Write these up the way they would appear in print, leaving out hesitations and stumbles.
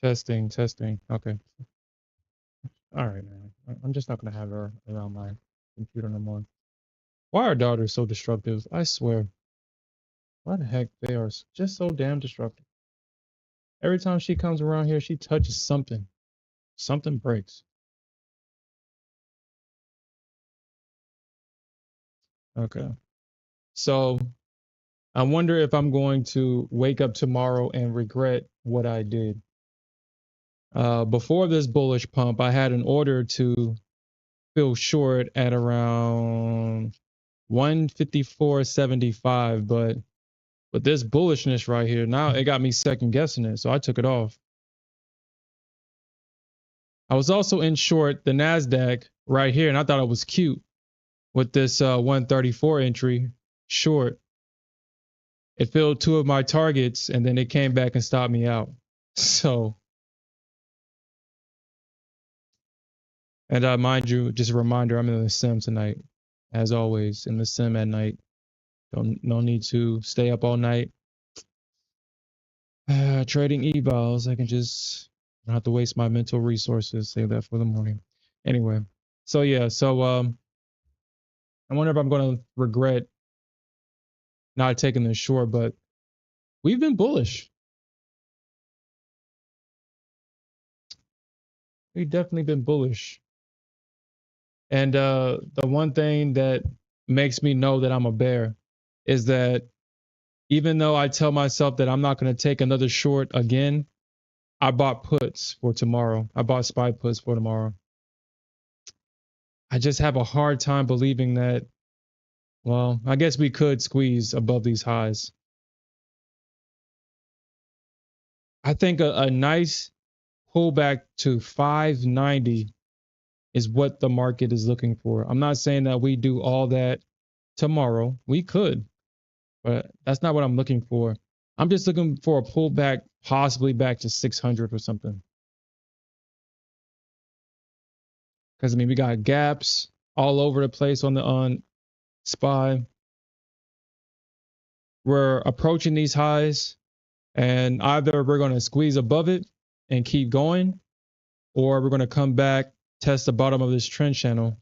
Testing, testing. Okay. All right, man. I'm just not gonna have her around my computer no more. Why are daughters so destructive? I swear. Why the heck they are just so damn destructive. Every time she comes around here, she touches something. Something breaks. Okay. So I wonder if I'm going to wake up tomorrow and regret what I did. Before this bullish pump, I had an order to fill short at around 154.75, but with this bullishness right here, now it got me second guessing it, so I took it off. I was also in short the Nasdaq right here, and I thought it was cute with this 134 entry short. It filled two of my targets, and then it came back and stopped me out. So, and mind you, just a reminder, I'm in the sim tonight, as always, in the sim at night. No need to stay up all night. Trading evals, I can just not have to waste my mental resources. Save that for the morning. Anyway, so yeah, so I wonder if I'm going to regret not taking this short, but we've been bullish. We've definitely been bullish. And the one thing that makes me know that I'm a bear is that even though I tell myself that I'm not going to take another short again, I bought puts for tomorrow. I bought SPY puts for tomorrow. I just have a hard time believing that, well, I guess we could squeeze above these highs. I think a nice pullback to 590 is what the market is looking for. I'm not saying that we do all that tomorrow. We could, but that's not what I'm looking for. I'm just looking for a pullback, possibly back to 600 or something. Because I mean, we got gaps all over the place on SPY. We're approaching these highs, and either we're going to squeeze above it and keep going, or we're going to come back, test the bottom of this trend channel,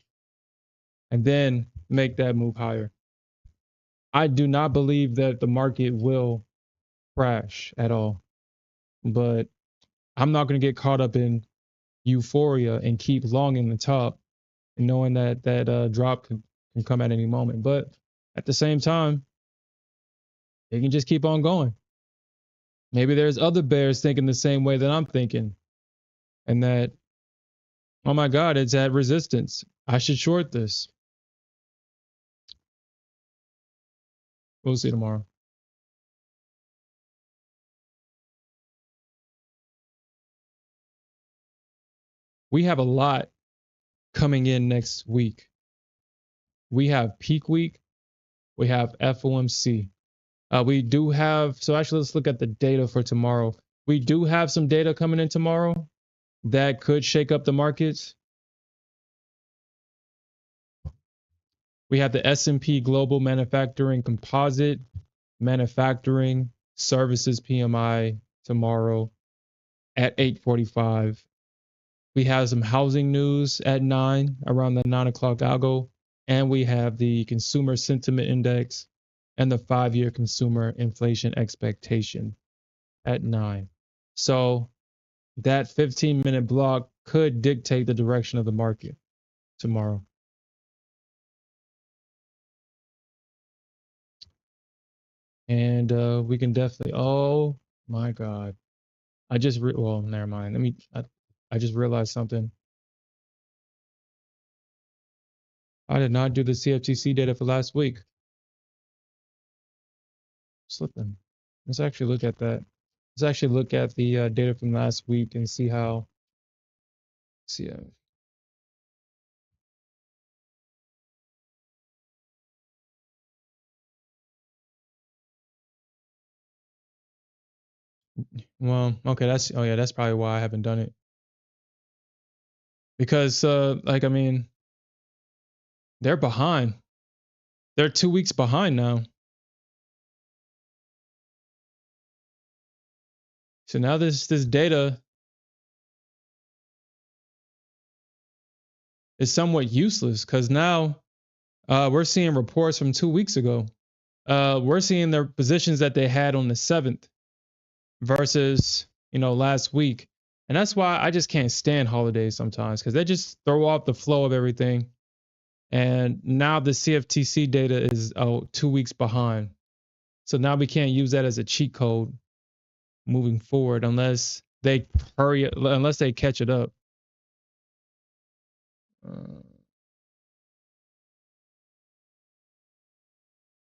and then make that move higher. I do not believe that the market will crash at all, but I'm not going to get caught up in euphoria and keep long in the top, and knowing that that drop can come at any moment. But at the same time, it can just keep on going. Maybe there's other bears thinking the same way that I'm thinking, and that, oh my God, it's at resistance. I should short this. We'll see tomorrow. We have a lot coming in next week. We have peak week. We have FOMC. We do have, so actually let's look at the data for tomorrow. We do have some data coming in tomorrow that could shake up the markets. We have the S&P Global Manufacturing Composite Manufacturing Services PMI tomorrow at 8:45. We have some housing news at 9, around the 9 o'clock algo. And we have the Consumer Sentiment Index and the 5-year consumer inflation expectation at 9. So that 15-minute block could dictate the direction of the market tomorrow. And we can definitely, oh my God. Well, never mind. I just realized something. I did not do the CFTC data for last week. Slipping. Let's actually look at that. Let's actually look at the data from last week and see how. See. Well, okay, that's probably why I haven't done it. Because like I mean, they're behind. They're 2 weeks behind now. So now this data is somewhat useless because now we're seeing reports from 2 weeks ago. We're seeing their positions that they had on the 7th versus, last week. And that's why I just can't stand holidays sometimes because they just throw off the flow of everything. And now the CFTC data is 2 weeks behind. So now we can't use that as a cheat code moving forward unless they unless they catch it up.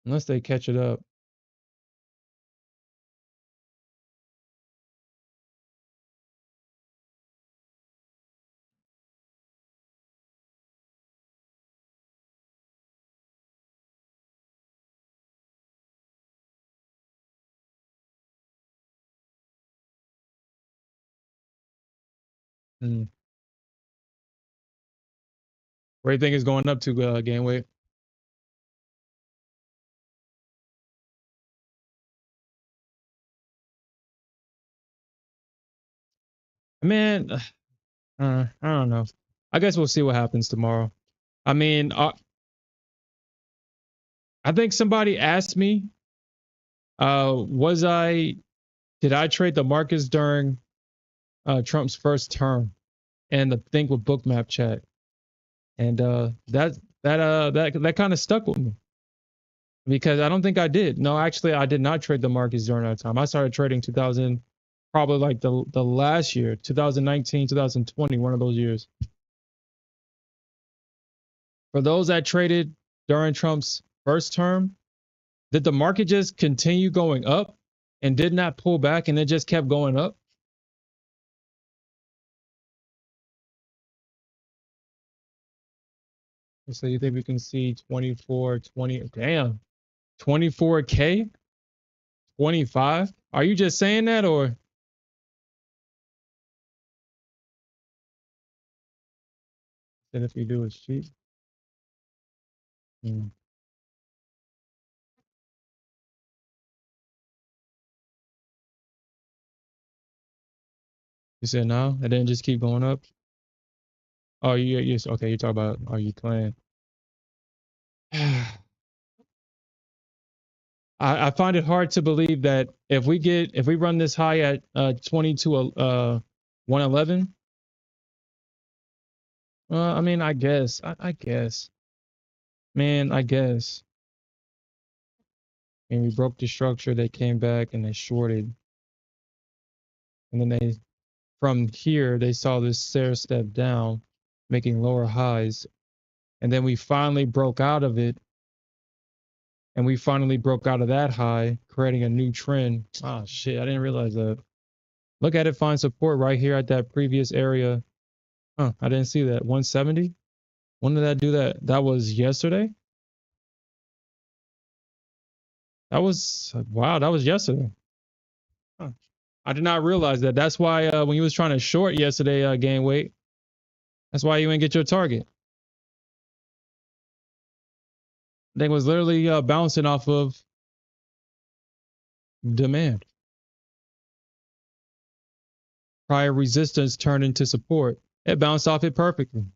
Unless they catch it up. Hmm. Where do you think it's going up to, game weight? Man, I don't know. I guess we'll see what happens tomorrow. I mean, I think somebody asked me, did I trade the markets during Trump's first term? And the thing with Bookmap chat, and that kind of stuck with me because I don't think I did. No, actually, I did not trade the markets during that time. I started trading 2000, probably like the last year, 2019, 2020, one of those years. For those that traded during Trump's first term, did the market just continue going up and did not pull back and it just kept going up? So you think we can see 24, 20, damn, 24K, 25? Are you just saying that or? That if you do it's cheap? Hmm. You said no? It didn't just keep going up? Oh, yes. Okay, you're talking about are you playing? I find it hard to believe that if we run this high at 22 111, I mean, I guess. I guess. Man, I guess. And we broke the structure, they came back and they shorted. And then from here, they saw this stair step down, making lower highs. And then we finally broke out of it. And we finally broke out of that high, creating a new trend. Oh, shit. I didn't realize that. Look at it, find support right here at that previous area. Huh, I didn't see that. 170? When did I do that? That was yesterday? Wow, that was yesterday. Huh. I did not realize that. That's why when you was trying to short yesterday, gain weight, that's why you didn't get your target. They was literally bouncing off of demand. Prior resistance turned into support. It bounced off it perfectly.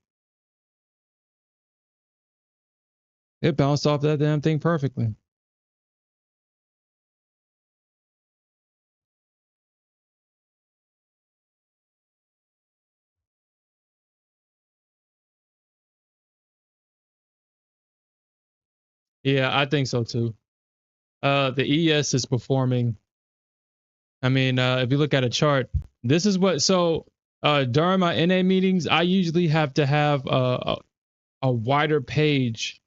It bounced off that damn thing perfectly. Yeah, I think so too. The ES is performing. I mean, if you look at a chart, this is what. So during my NA meetings, I usually have to have a wider page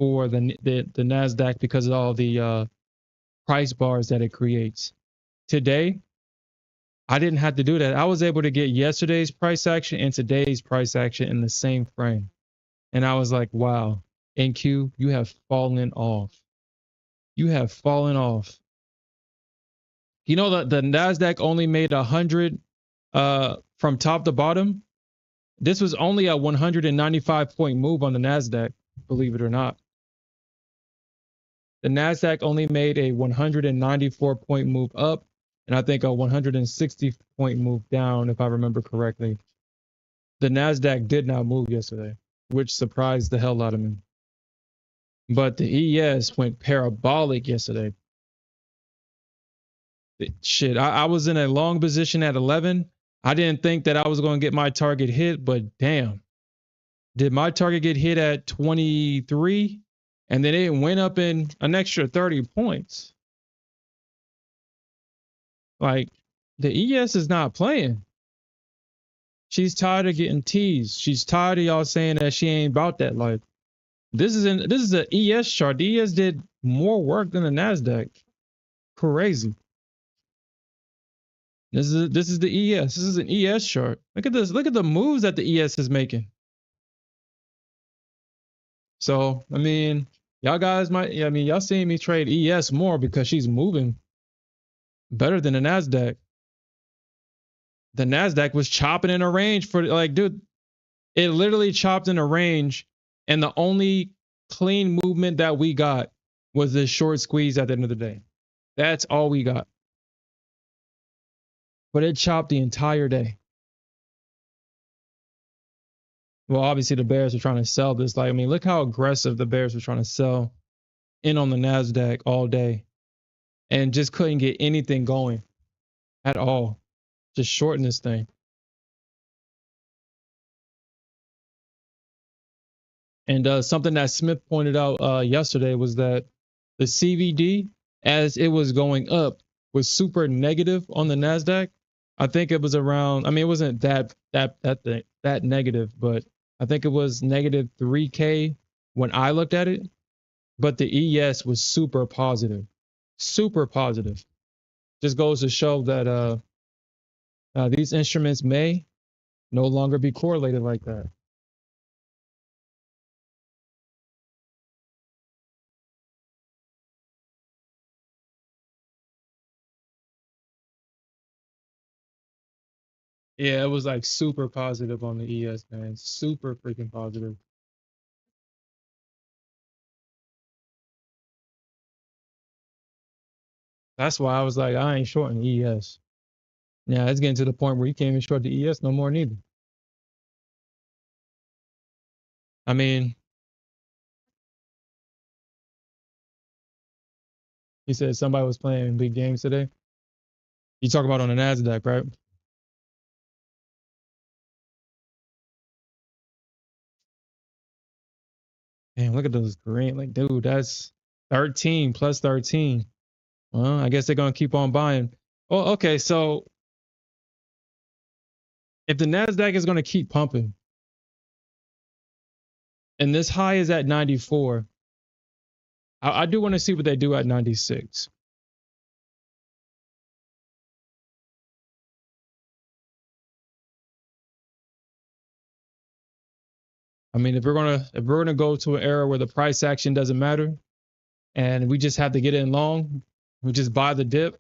for the Nasdaq because of all the price bars that it creates. Today, I didn't have to do that. I was able to get yesterday's price action and today's price action in the same frame, and I was like, wow, NQ, you have fallen off. You have fallen off. You know that the Nasdaq only made 100 from top to bottom. This was only a 195 point move on the Nasdaq, believe it or not. The Nasdaq only made a 194 point move up, and I think a 160 point move down, if I remember correctly. The Nasdaq did not move yesterday. which surprised the hell out of me. But the ES went parabolic yesterday. Shit, I was in a long position at 11. I didn't think that I was going to get my target hit, but damn, did my target get hit at 23? And then it went up in an extra 30 points. Like, the ES is not playing. She's tired of getting teased. She's tired of y'all saying that she ain't about that life. This is an ES chart. The ES did more work than the Nasdaq. Crazy. This is the ES. This is an ES chart. Look at this. Look at the moves that the ES is making. So, I mean, y'all guys might, I mean, y'all seeing me trade ES more because she's moving better than the Nasdaq. The Nasdaq was chopping in a range for, like, dude, it literally chopped in a range, and the only clean movement that we got was this short squeeze at the end of the day. That's all we got. But it chopped the entire day. Well, obviously the bears are trying to sell this. Like, I mean, look how aggressive the bears were trying to sell in on the Nasdaq all day, and just couldn't get anything going at all. Just shorten this thing. And something that Smith pointed out yesterday was that the CVD, as it was going up, was super negative on the Nasdaq. I think it was around. I mean, it wasn't that negative, but I think it was negative 3K when I looked at it. But the ES was super positive, super positive. Just goes to show that these instruments may no longer be correlated like that. Yeah, it was like super positive on the ES, man. Super freaking positive. That's why I was like, I ain't shorting ES. Yeah, it's getting to the point where you can't even short the ES no more neither. I mean, he said somebody was playing big games today. You talk about on the Nasdaq, right? Man, look at those green. Like, dude, that's 13 plus 13. Well, I guess they're gonna keep on buying. Oh, okay. So if the Nasdaq is gonna keep pumping, and this high is at 94, I do want to see what they do at 96. I mean, if we're gonna go to an era where the price action doesn't matter, and we just have to get in long, we just buy the dip.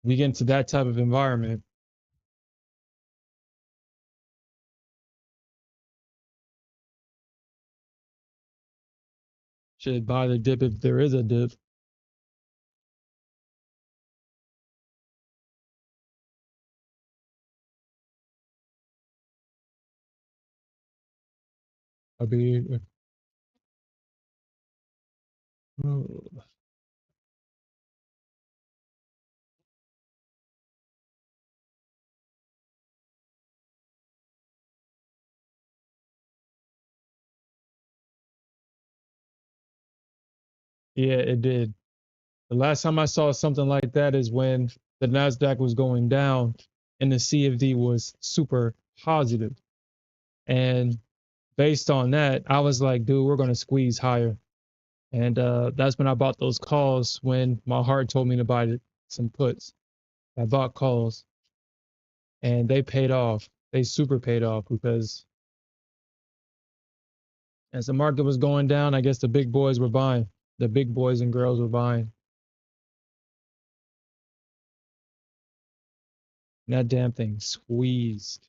We get into that type of environment. Should buy the dip if there is a dip. I mean, yeah, it did. The last time I saw something like that is when the Nasdaq was going down and the CFD was super positive. And based on that, I was like, dude, we're gonna squeeze higher. And that's when I bought those calls when my heart told me to buy some puts. I bought calls and they paid off. They super paid off because as the market was going down, I guess the big boys were buying. The big boys and girls were buying. And that damn thing squeezed.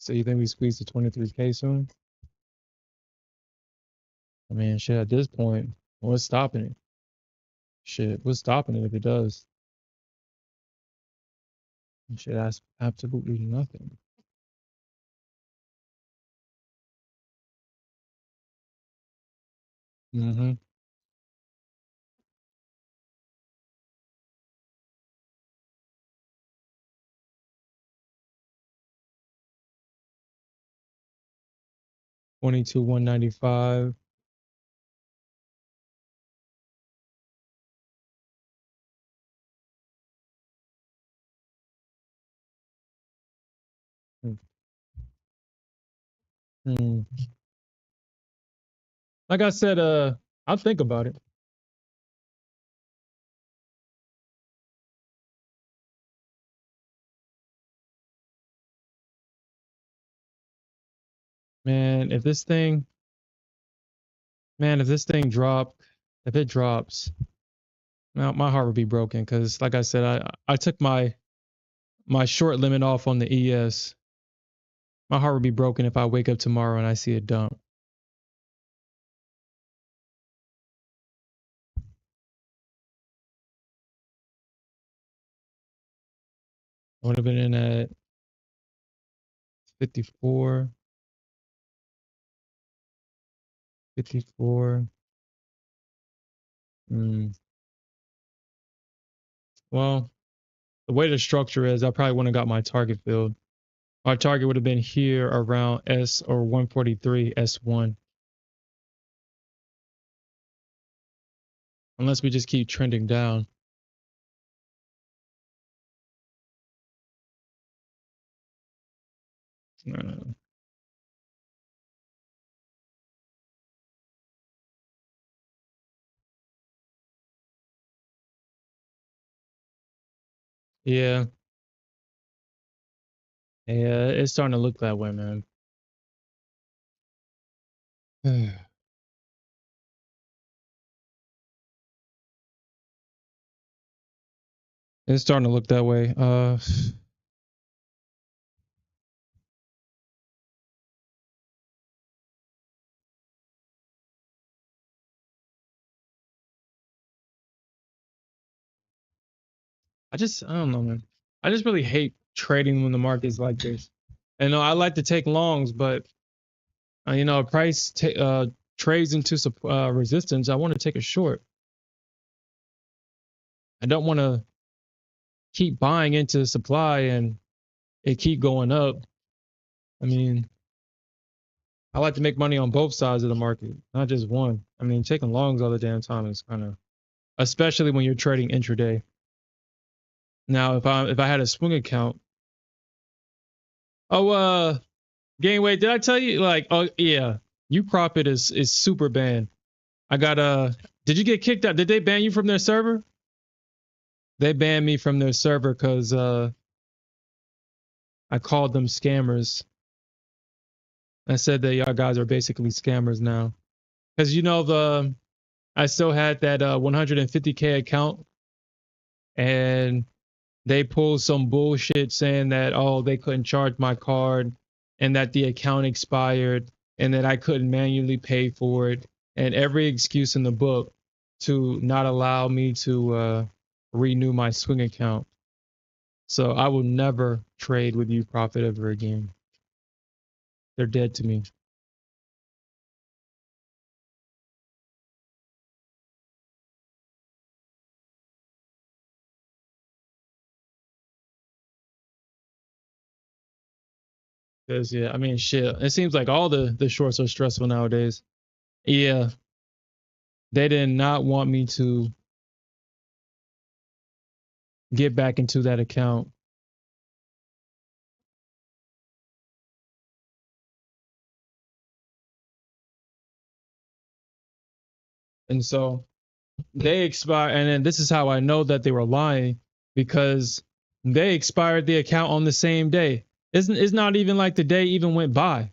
So you think we squeeze the 23K soon? I mean, shit, at this point, what's stopping it? Shit, what's stopping it if it does? Shit, that's absolutely nothing. Mm-hmm. 22, 195. Mm. Like I said, I'll think about it. Man, if this thing if it drops, now my heart would be broken because, like I said, I took my short limit off on the ES. My heart would be broken if I wake up tomorrow and I see a dump. I would have been in at 54, 54. Mm. Well, the way the structure is, I probably wouldn't have got my target filled. My target would have been here around S or 143, S1. Unless we just keep trending down. Uh, yeah, yeah, it's starting to look that way, man. It's starting to look that way. I don't know, man. I just really hate trading when the market's like this. And I like to take longs, but price trades into resistance. I want to take a short. I don't want to keep buying into supply and it keep going up. I mean, I like to make money on both sides of the market, not just one. I mean, taking longs all the damn time is kind of, especially when you're trading intraday. Now, if I had a swing account, oh, gain weight, did I tell you? Like, oh yeah, you profit is super banned. I got did you get kicked out? Did they ban you from their server? They banned me from their server because I called them scammers. I said that y'all guys are basically scammers now. Because I still had that 150K account and they pulled some bullshit saying that, oh, they couldn't charge my card and that the account expired and that I couldn't manually pay for it and every excuse in the book to not allow me to renew my swing account. So I will never trade with you profit ever again. They're dead to me. Because yeah, I mean shit. It seems like all the shorts are stressful nowadays. Yeah, they did not want me to get back into that account. And so they expire, and then this is how I know that they were lying because they expired the account on the same day. It's not even like the day even went by.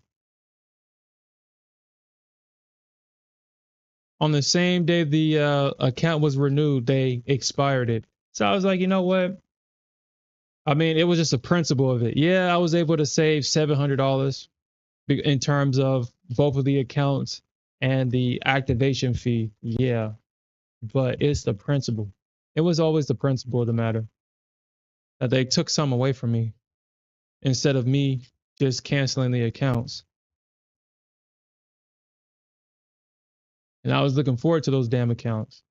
On the same day the account was renewed, they expired it. So I was like, you know what? I mean, it was just the principle of it. Yeah, I was able to save $700 in terms of both of the accounts and the activation fee. Yeah, but it's the principle. It was always the principle of the matter that they took some away from me instead of me just canceling the accounts. And I was looking forward to those damn accounts.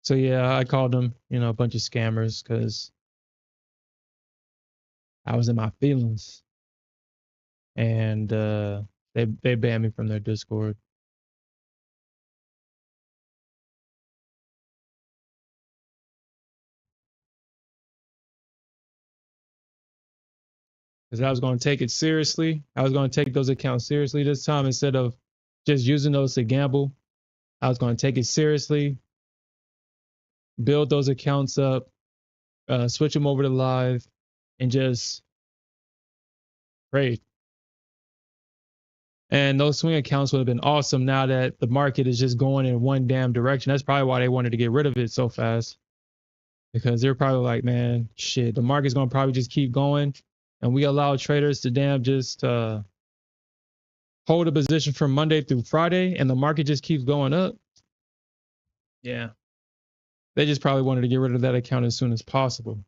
So yeah, I called them, a bunch of scammers because I was in my feelings, and they banned me from their Discord because I was going to take it seriously. I was going to take those accounts seriously this time instead of just using those to gamble. I was going to take it seriously, build those accounts up, switch them over to live, and just trade. And those swing accounts would have been awesome now that the market is just going in one damn direction. That's probably why they wanted to get rid of it so fast. Because they're probably like, man, shit, the market's gonna probably just keep going. And we allow traders to damn just hold a position from Monday through Friday and the market just keeps going up. Yeah. They just probably wanted to get rid of that account as soon as possible.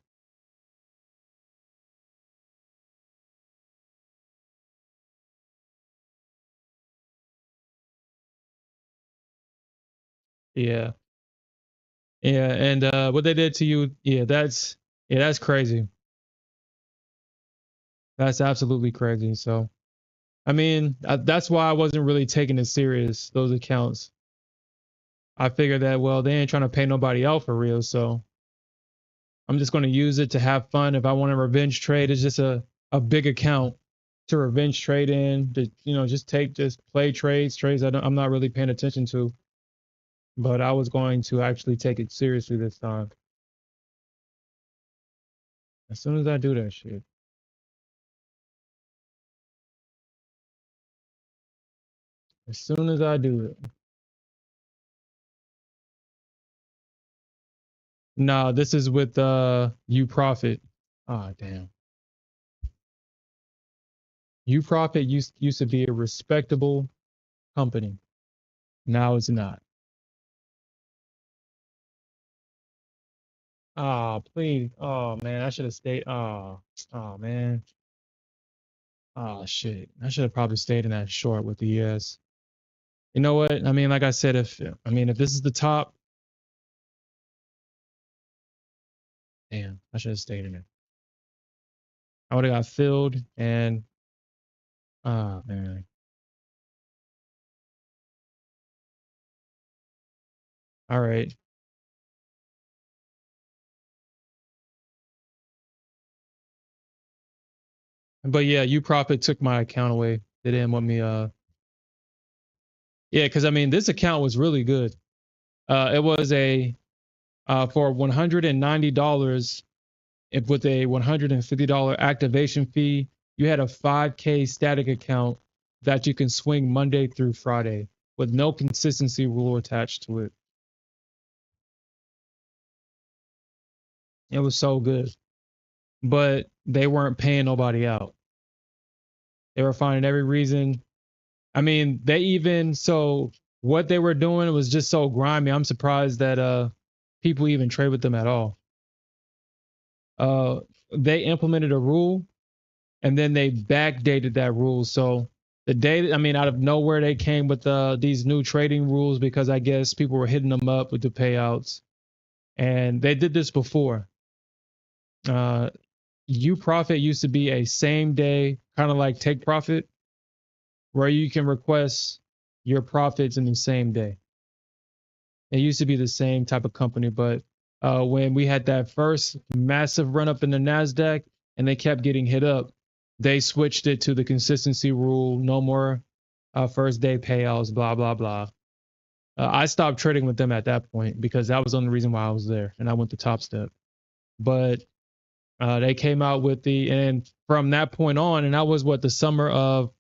Yeah. Yeah. And what they did to you, that's crazy. That's absolutely crazy. So I mean, that's why I wasn't really taking it serious, those accounts. I figured that, well, they ain't trying to pay nobody out for real. So I'm just going to use it to have fun. If I want to revenge trade, it's just a big account to revenge trade in, to, just play trades I'm not really paying attention to. But I was going to actually take it seriously this time. As soon as I do that shit. As soon as I do it. Nah, this is with U Profit. Ah, damn. U Profit used to be a respectable company. Now it's not. Oh, please. Oh man, I should have stayed. Oh man. Oh shit. I should have probably stayed in that short with the ES. You know what? I mean, like I said, if this is the top, damn, I should have stayed in it. I would have got filled and man. All right. But yeah, you profit took my account away. They didn't want me yeah, because I mean this account was really good. It was a for $190 if with a $150 activation fee, you had a 5K static account that you can swing Monday through Friday with no consistency rule attached to it. It was so good. But they weren't paying nobody out. They were finding every reason. I mean, so what they were doing was just so grimy. I'm surprised that people even trade with them at all. Uh they implemented a rule and then they backdated that rule. So the day, I mean, out of nowhere, they came with these new trading rules because I guess people were hitting them up with the payouts, and they did this before. Uh, U Profit used to be a same day, kind of like Take Profit, where you can request your profits in the same day. It used to be the same type of company, but when we had that first massive run up in the Nasdaq and they kept getting hit up, they switched it to the consistency rule. No more first day payouts. Blah blah blah. I stopped trading with them at that point because that was the only reason why I was there, and I went to Top Step. But they came out with and from that point on, and that was what the summer of,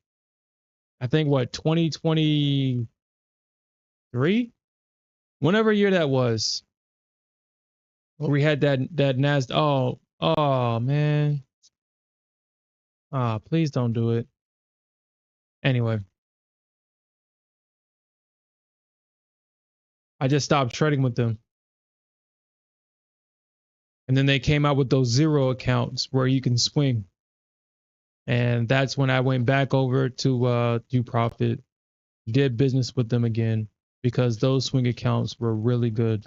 I think, what, 2023, whenever year that was. Where we had that Nasdaq. Oh man. Please don't do it. Anyway, I just stopped trading with them. And then they came out with those zero accounts where you can swing. And that's when I went back over to Do Profit, did business with them again because those swing accounts were really good.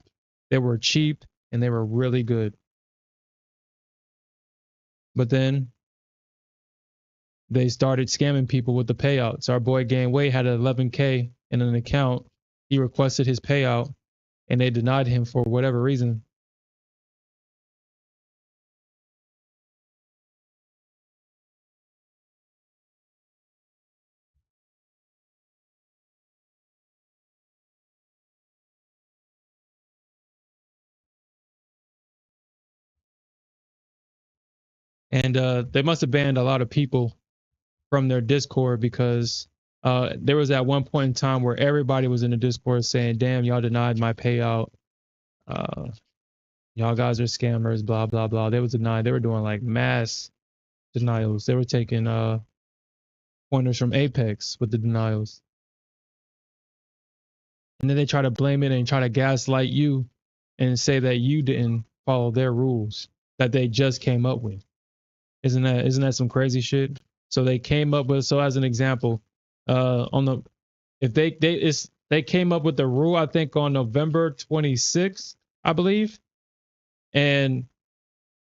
They were cheap and they were really good. But then they started scamming people with the payouts. Our boy Gain Weight had 11K in an account. He requested his payout and they denied him for whatever reason. And they must have banned a lot of people from their Discord because there was at one point in time where everybody was in the Discord saying, damn, y'all denied my payout. Uh, y'all guys are scammers, blah, blah, blah. They was denying. They were doing like mass denials. They were taking pointers from Apex with the denials. And then they try to blame it and try to gaslight you and say that you didn't follow their rules that they just came up with. Isn't that some crazy shit? So they came up with, so as an example, on the if they came up with the rule, I think on November 26th, I believe. And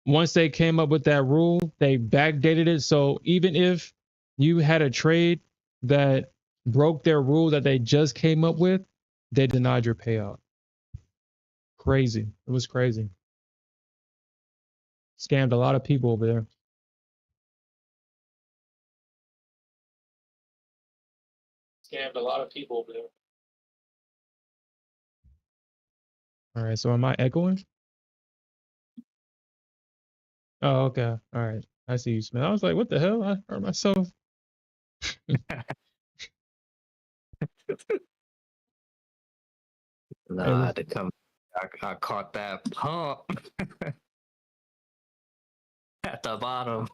once they came up with that rule, they backdated it. So even if you had a trade that broke their rule that they just came up with, they denied your payout. Crazy. It was crazy. Scammed a lot of people over there. Scammed a lot of people over there. All right. So am I echoing? Oh, okay. All right. I see you, Smith. I was like, what the hell? I heard myself. Hey, Nah, to come, I caught that pump at the bottom.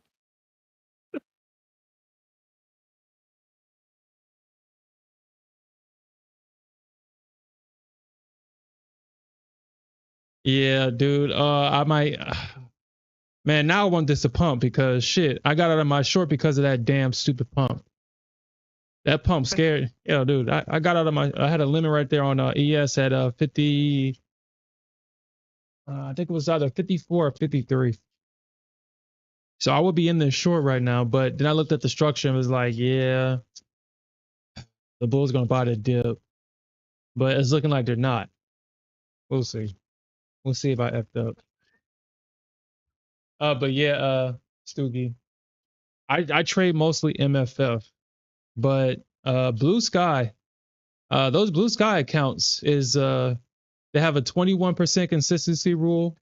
yeah, dude. I might. Man, now I want this to pump because shit, I got out of my short because of that damn stupid pump. That pump scared. Yeah, dude. I got out of my. I had a limit right there on ES at 50. I think it was either 54 or 53. So I would be in this short right now, but then I looked at the structure and was like, yeah, the Bulls gonna buy the dip, but it's looking like they're not. We'll see. We'll see if I effed up. But yeah, Stoogie, I trade mostly MFF, but Blue Sky, those Blue Sky accounts is they have a 21% consistency rule,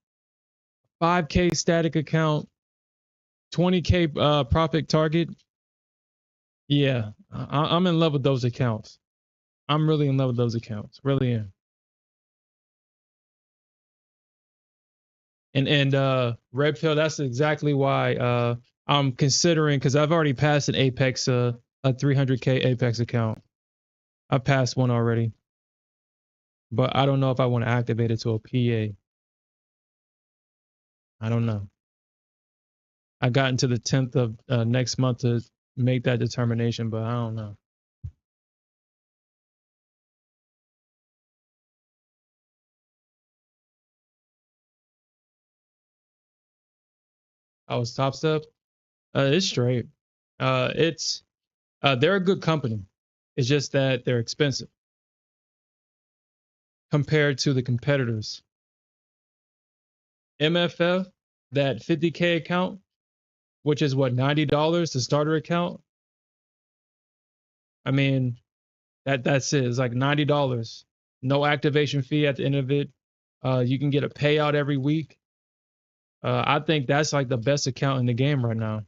5K static account, 20K profit target. Yeah, I'm in love with those accounts. I'm really in love with those accounts. Really am. And Red Pill, that's exactly why I'm considering because I've already passed an Apex a 300K Apex account. I passed one already, but I don't know if I want to activate it to a PA. I don't know. I got into the 10th of next month to make that determination, but I don't know. I was top step. It's straight. It's they're a good company. It's just that they're expensive compared to the competitors. MFF, that 50K account, which is what, $90 the starter account. I mean, that's it. It's like $90. No activation fee at the end of it. You can get a payout every week. I think that's like the best account in the game right now,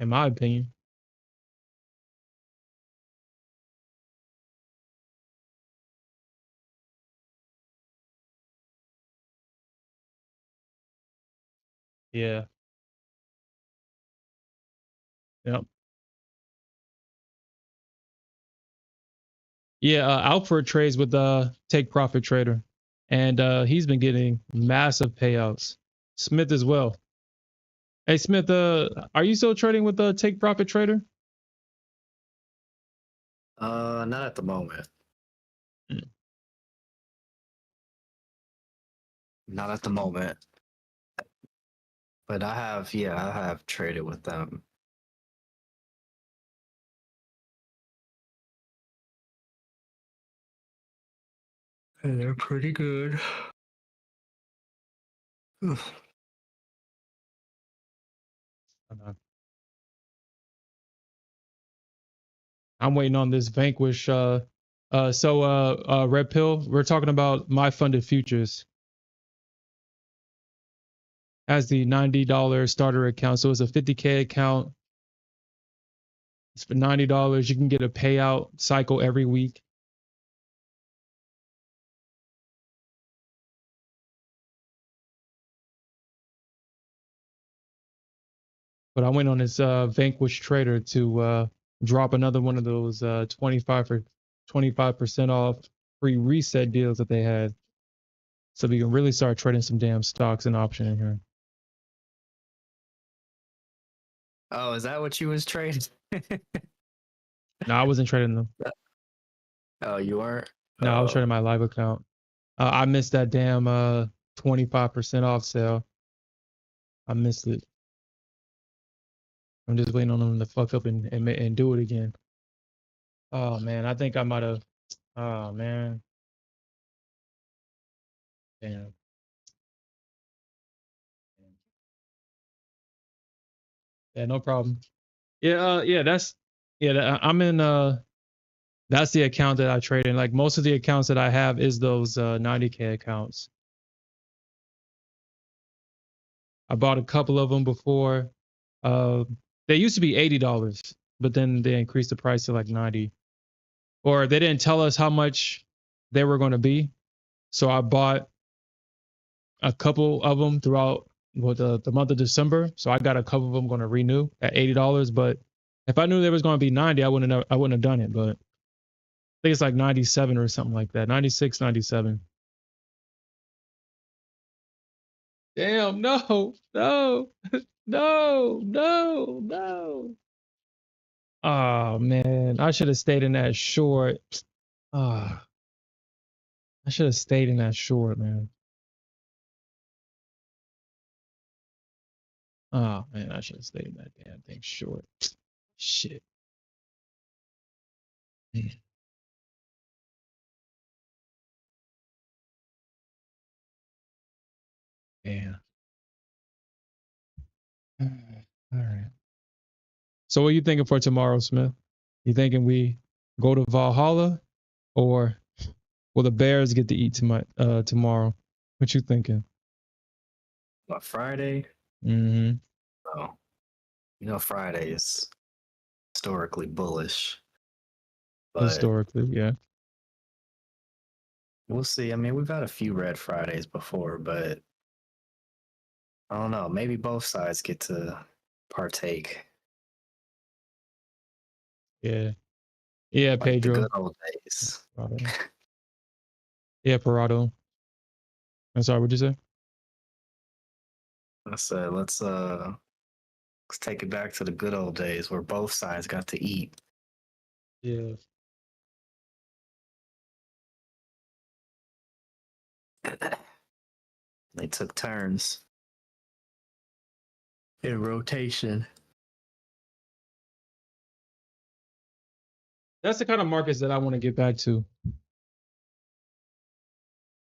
in my opinion. Yeah. Yep. Yeah. Alfred trades with Take Profit Trader, and he's been getting massive payouts. Smith as well. Hey Smith, are you still trading with Take Profit Trader? Not at the moment. Mm. Not at the moment. But I have traded with them. And they're pretty good. I'm waiting on this Vanquish. Red Pill, we're talking about my funded futures as the $90 starter account. So it's a 50K account. It's for $90. You can get a payout cycle every week. But I went on this Vanquish Trader to drop another one of those 25% off free reset deals that they had. So we can really start trading some damn stocks and option in here. Oh, is that what you was trading? No, I wasn't trading them. Oh, you weren't? No, I was trading my live account. I missed that damn 25% off sale. I missed it. I'm just waiting on them to fuck up and do it again. Oh man, I think I might have. Oh man. Damn. Yeah, no problem. Yeah, I'm in that's the account that I trade in. Like most of the accounts that I have is those 90K accounts. I bought a couple of them before. Uh they used to be $80, but then they increased the price to like 90. Or they didn't tell us how much they were going to be. So I bought a couple of them throughout the month of December. So I got a couple of them going to renew at $80. But if I knew there was going to be 90, I wouldn't have done it. But I think it's like 97 or something like that. 96, 97. Damn, no, no, no, no, no. Oh man, I should have stayed in that short. Ah, I should have stayed in that short, man. Oh man, I should have stayed in that damn thing short. Shit. Yeah. All right. So what are you thinking for tomorrow, Smith? You thinking we go to Valhalla or will the Bears get to eat tomorrow? What you thinking? What, Friday? Mm-hmm. Oh, Friday is historically bullish, but Historically, yeah. we'll see. I mean, we've had a few red Fridays before, but I don't know. Maybe both sides get to partake Yeah. Yeah, like the Pedro. good old days. Parado. Yeah, Parado. I'm sorry, what'd you say? I said, let's take it back to the good old days where both sides got to eat. Yeah. They took turns in rotation. That's the kind of markets that I want to get back to.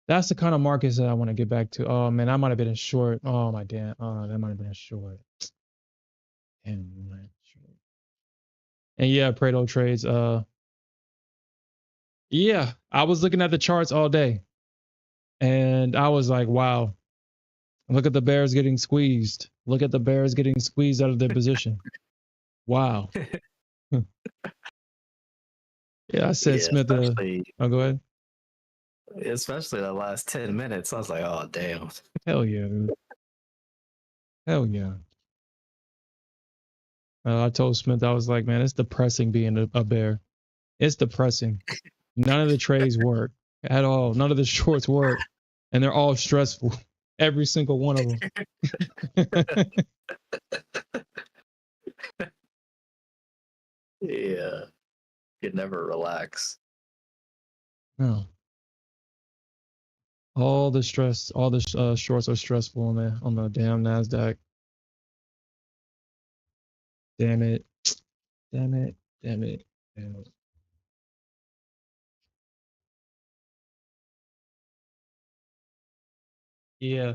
That's the kind of markets that I want to get back to. Oh man, I might have been a short. Oh my damn. Oh, that might have been a short. Damn, man. And yeah, Prado trades. Yeah, I was looking at the charts all day, and I was like, wow, look at the Bears getting squeezed. Look at the Bears getting squeezed out of their position. Wow. Yeah, I said Yeah, Smith. Oh, go ahead. especially the last 10 minutes. I was like, oh damn. Hell yeah, dude. Hell yeah. I told Smith, I was like, man, it's depressing being a bear. It's depressing. None of the trades work at all. None of the shorts work. And they're all stressful. Every single one of them. Yeah. You never relax. No. All the stress, all the shorts are stressful on the damn Nasdaq. Damn it. Damn it. Damn it. Damn it. Yeah.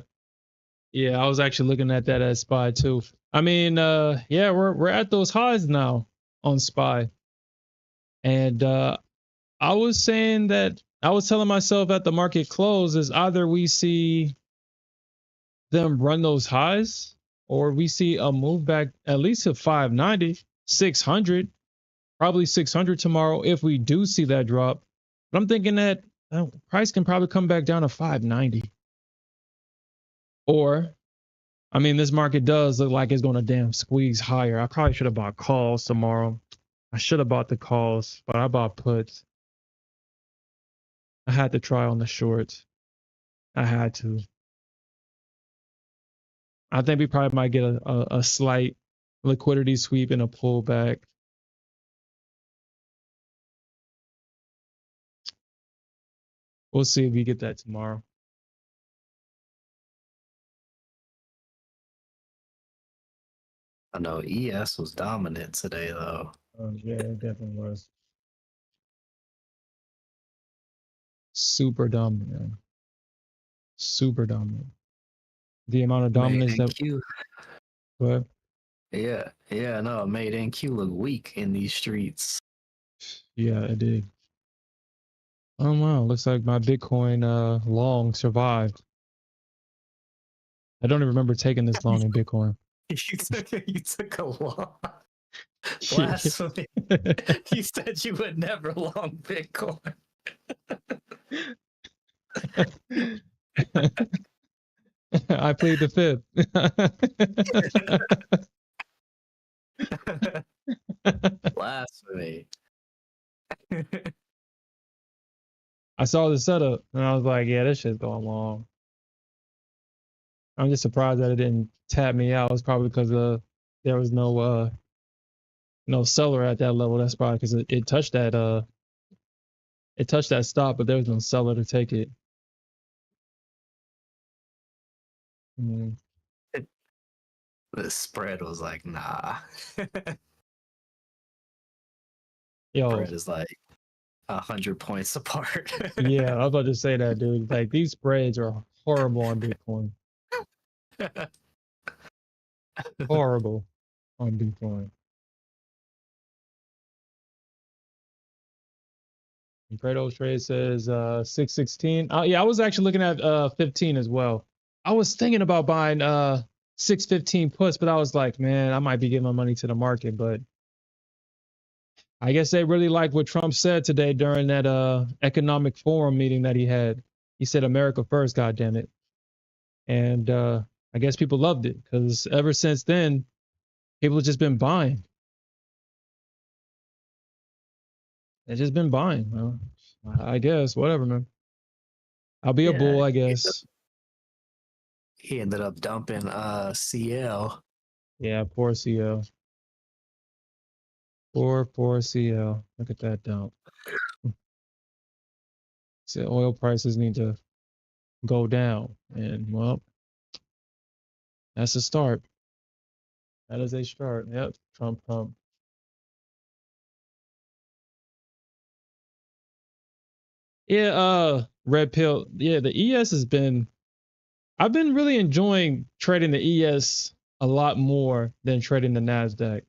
Yeah, I was actually looking at that as SPY too. I mean, yeah, we're at those highs now on SPY. And I was saying that I was telling myself at the market close is either we see them run those highs or we see a move back at least to 590, 600, probably 600 tomorrow if we do see that drop. But I'm thinking that price can probably come back down to 590. Or, I mean, this market does look like it's going to damn squeeze higher. I probably should have bought calls tomorrow. I should have bought the calls, but I bought puts. I had to try on the shorts. I had to. I think we probably might get a slight liquidity sweep and a pullback. We'll see if we get that tomorrow. I know ES was dominant today, though. Yeah, it definitely was. Super dominant. Super dominant. The amount of Made dominance that. NQ. But Yeah, no, it made NQ look weak in these streets. yeah, it did. Oh wow, looks like my Bitcoin long survived. I don't even remember taking this long in Bitcoin. You took a long blasphemy. You said you would never long Bitcoin. I plead the fifth. Blasphemy. I saw the setup and I was like, yeah, this shit's going long. I'm just surprised that it didn't tap me out. It's probably because there was no seller at that level. That's probably because it touched that stop, but there was no seller to take it. Mm. The spread was like, nah. Yo, Spread is like 100 points apart. yeah, I was about to say that, dude. Like these spreads are horrible on Bitcoin. Horrible on Bitcoin. And Fredo's trade says 616. Yeah, I was actually looking at 15 as well. I was thinking about buying 615 puts, but I was like, man, I might be giving my money to the market. But I guess they really liked what Trump said today during that economic forum meeting that he had. He said America first, goddamn it. And I guess people loved it because ever since then, people have just been buying. They've just been buying. Well, I guess, whatever, man. I'll be a bull, I guess. He ended up dumping CL. Yeah, poor CL. Poor CL. Look at that dump. So oil prices need to go down. And well, that's a start. That is a start. Yep. Trump pump. Yeah, red pill. Yeah, the ES has been I've been really enjoying trading the ES a lot more than trading the Nasdaq.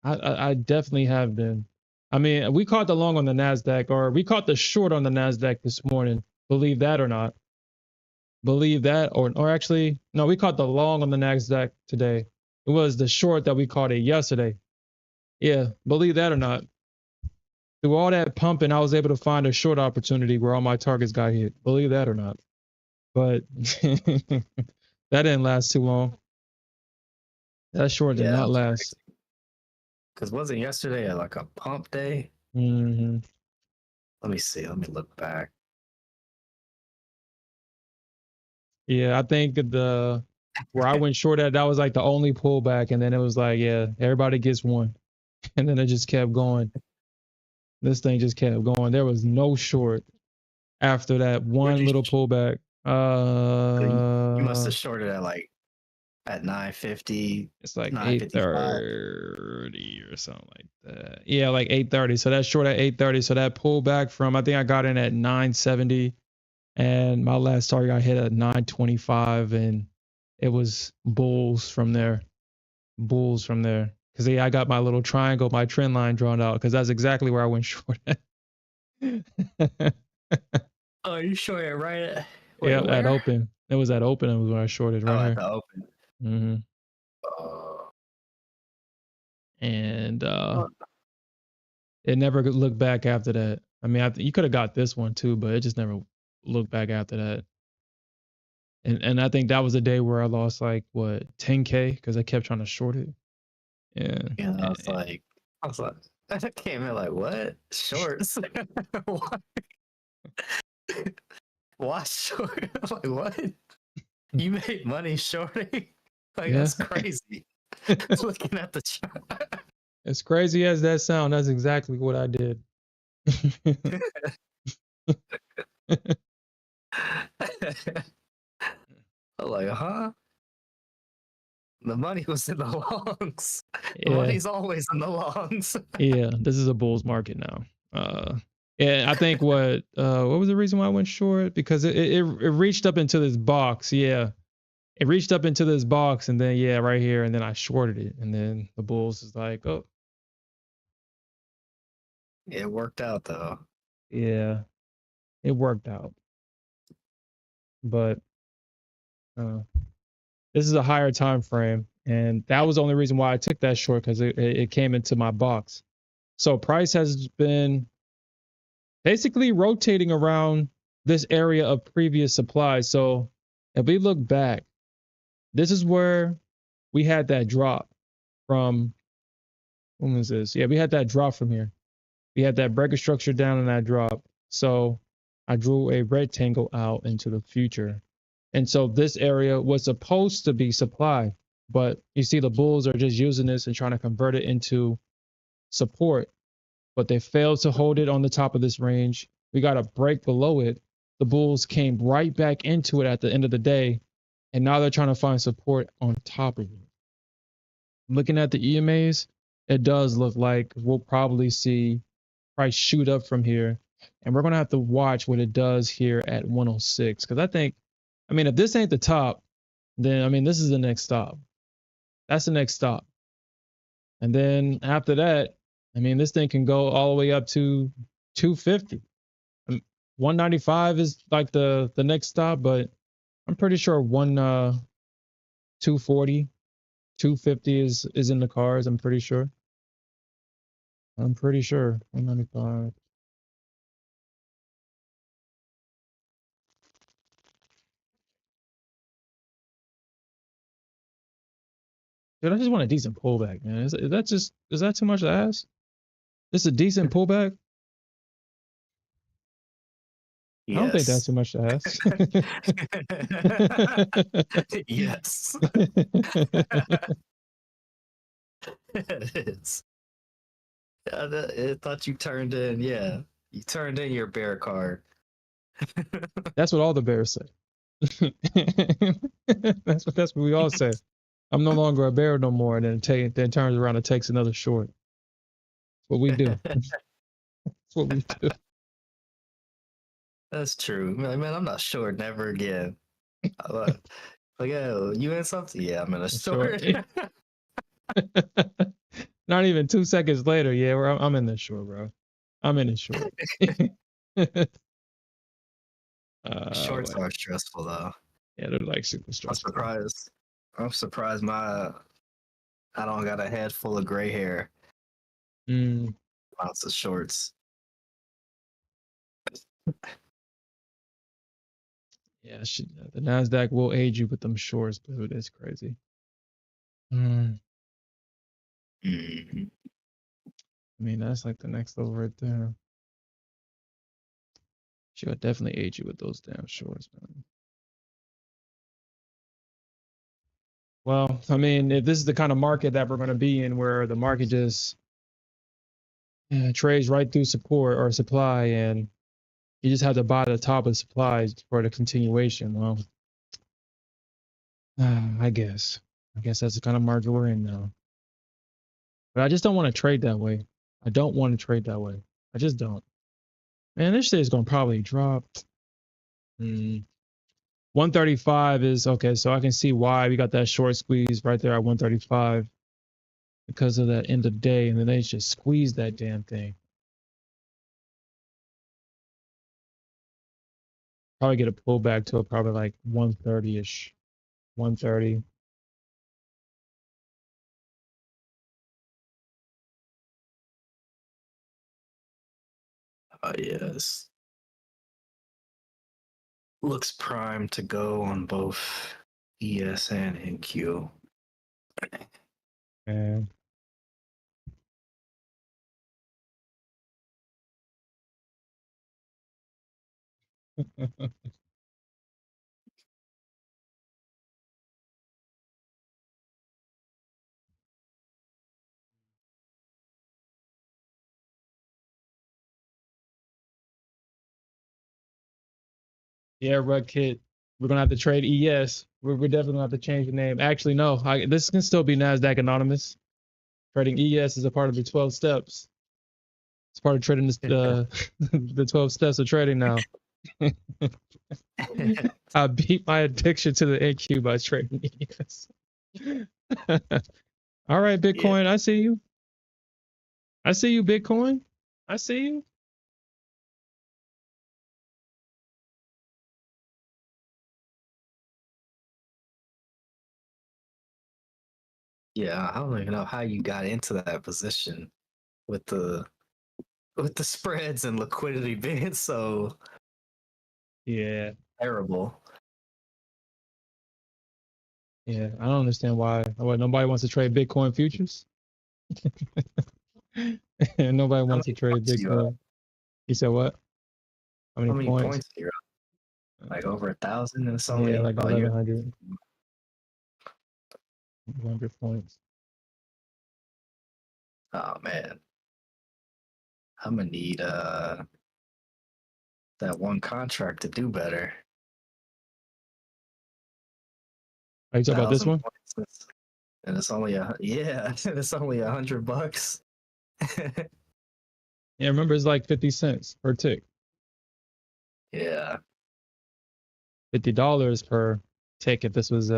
I definitely have been. I mean, we caught the long on the Nasdaq, or we caught the short on the Nasdaq this morning. Believe that or not. Believe that, or actually, no, we caught the long on the Nasdaq today. It was the short that we caught it yesterday. Yeah, believe that or not. Through all that pumping, I was able to find a short opportunity where all my targets got hit. Believe that or not. But That didn't last too long. That short did Yeah, not last. because wasn't yesterday like a pump day? Mm-hmm. Let me see. Let me look back. Yeah, I think where I went short at, that was like the only pullback, and then it was like, yeah, everybody gets one, and then it just kept going. This thing just kept going. There was no short after that Where'd one you? little pullback. You must have shorted at like at 950, It's like 955. 8:30 or something like that. Yeah, like 8:30. So that's short at 8:30. So that pullback from, I think I got in at 970, and my last target I hit at 925, and it was bulls from there. Bulls from there. Because yeah, I got my little triangle, my trend line drawn out, because that's exactly where I went short at. Oh, you shorted right at, Yeah, wait, at where? open. It was at open. It was where I shorted right Oh, at here. the open. Hmm. Oh. And it never looked back after that. I mean, you could have got this one too, but it just never looked back after that. And I think that was a day where I lost like what 10K because I kept trying to short it. Yeah. And I was like, I came in like, what? Shorts? Why? Why short? I'm like, what? You made money shorting? Like, Yeah. that's crazy. Looking at the chart. As crazy as that sound, that's exactly what I did. I'm like, huh? The money was in the longs. The Yeah. money's always in the longs. Yeah. This is a bull's market now. Yeah, I think what was the reason why I went short? Because it reached up into this box. Yeah. It reached up into this box, and then yeah, right here, and then I shorted it, and then the bulls is like, oh It worked out though. yeah, it worked out. But this is a higher time frame, and that was the only reason why I took that short, because it came into my box. So price has been basically rotating around this area of previous supply. So if we look back, this is where we had that drop from. When was this? Yeah, we had that drop from here. We had that breaker structure down and that drop. So I drew a rectangle out into the future. And so this area was supposed to be supply, but you see the bulls are just using this and trying to convert it into support, but they failed to hold it on the top of this range. We got a break below it. The bulls came right back into it at the end of the day, and now they're trying to find support on top of it. Looking at the EMAs, it does look like we'll probably see price shoot up from here. And we're going to have to watch what it does here at 106. Because I mean, if this ain't the top, then I mean, this is the next stop. That's the next stop. And then after that, I mean, this thing can go all the way up to 250. 195 is like the next stop, but I'm pretty sure 240, 250 is in the cards. I'm pretty sure. 195. Dude, I just want a decent pullback, man. Is that too much to ask? This is a decent pullback? I don't think that's Yes. too much to ask. Yes. It is. I thought you turned in, yeah. You turned in your bear card. That's what all the bears say. That's what we all say. I'm no longer a bear no more, and then turns around and takes another short. That's what we do. That's what we do. That's true. Man, I'm not short never again. Like, oh, you in something? Yeah, I'm in a Short. short. Not even 2 seconds later, yeah, I'm in this short, bro. I'm in this short. Shorts What? are stressful though. Yeah, they're like super I'm stressful. surprised. I'm surprised I don't got a head full of gray hair. Mm. Lots of shorts. Yeah, the Nasdaq will aid you with them shorts, but it's crazy. Mm, Mhm. I mean, that's like the next level right there. She'll definitely aid you with those damn shorts, man. Well, I mean, if this is the kind of market that we're going to be in, where the market just trades right through support or supply, and you just have to buy the top of supplies for the continuation. Well, I guess. I guess that's the kind of market we're in now. But I just don't want to trade that way. I don't want to trade that way. I just don't. Man, this shit is gonna probably drop. 135 is okay, so I can see why we got that short squeeze right there at 135 because of that end of day, and then they just squeeze that damn thing. Probably get a pullback to probably like 130-ish. 130. Yes. Looks primed to go on both ES and NQ. And yeah, Rug Kit. We're gonna have to trade ES. We're definitely gonna have to change the name. Actually, no. This can still be Nasdaq Anonymous. Trading ES is a part of the 12 steps. It's part of trading the 12 steps of trading now. I beat my addiction to the NQ by trading ES. All right, Yeah. Bitcoin. I see you. I see you, Bitcoin. I see you. Yeah, I don't even know how you got into that position with the spreads and liquidity being so Yeah. terrible. Yeah. I don't understand why. Nobody wants to trade Bitcoin futures. And nobody How wants to many trade points are you up? Bitcoin. You said what? How many How many points? points are you up? Like over 1,000, and it's Yeah, only like oh you're 1100, 100 points. oh man. I'm gonna need that one contract to do better. Are you talking about this 1,000 one? points. And it's only yeah, it's only $100. Yeah, remember it's like 50 cents per tick. Yeah. $50 per tick if this was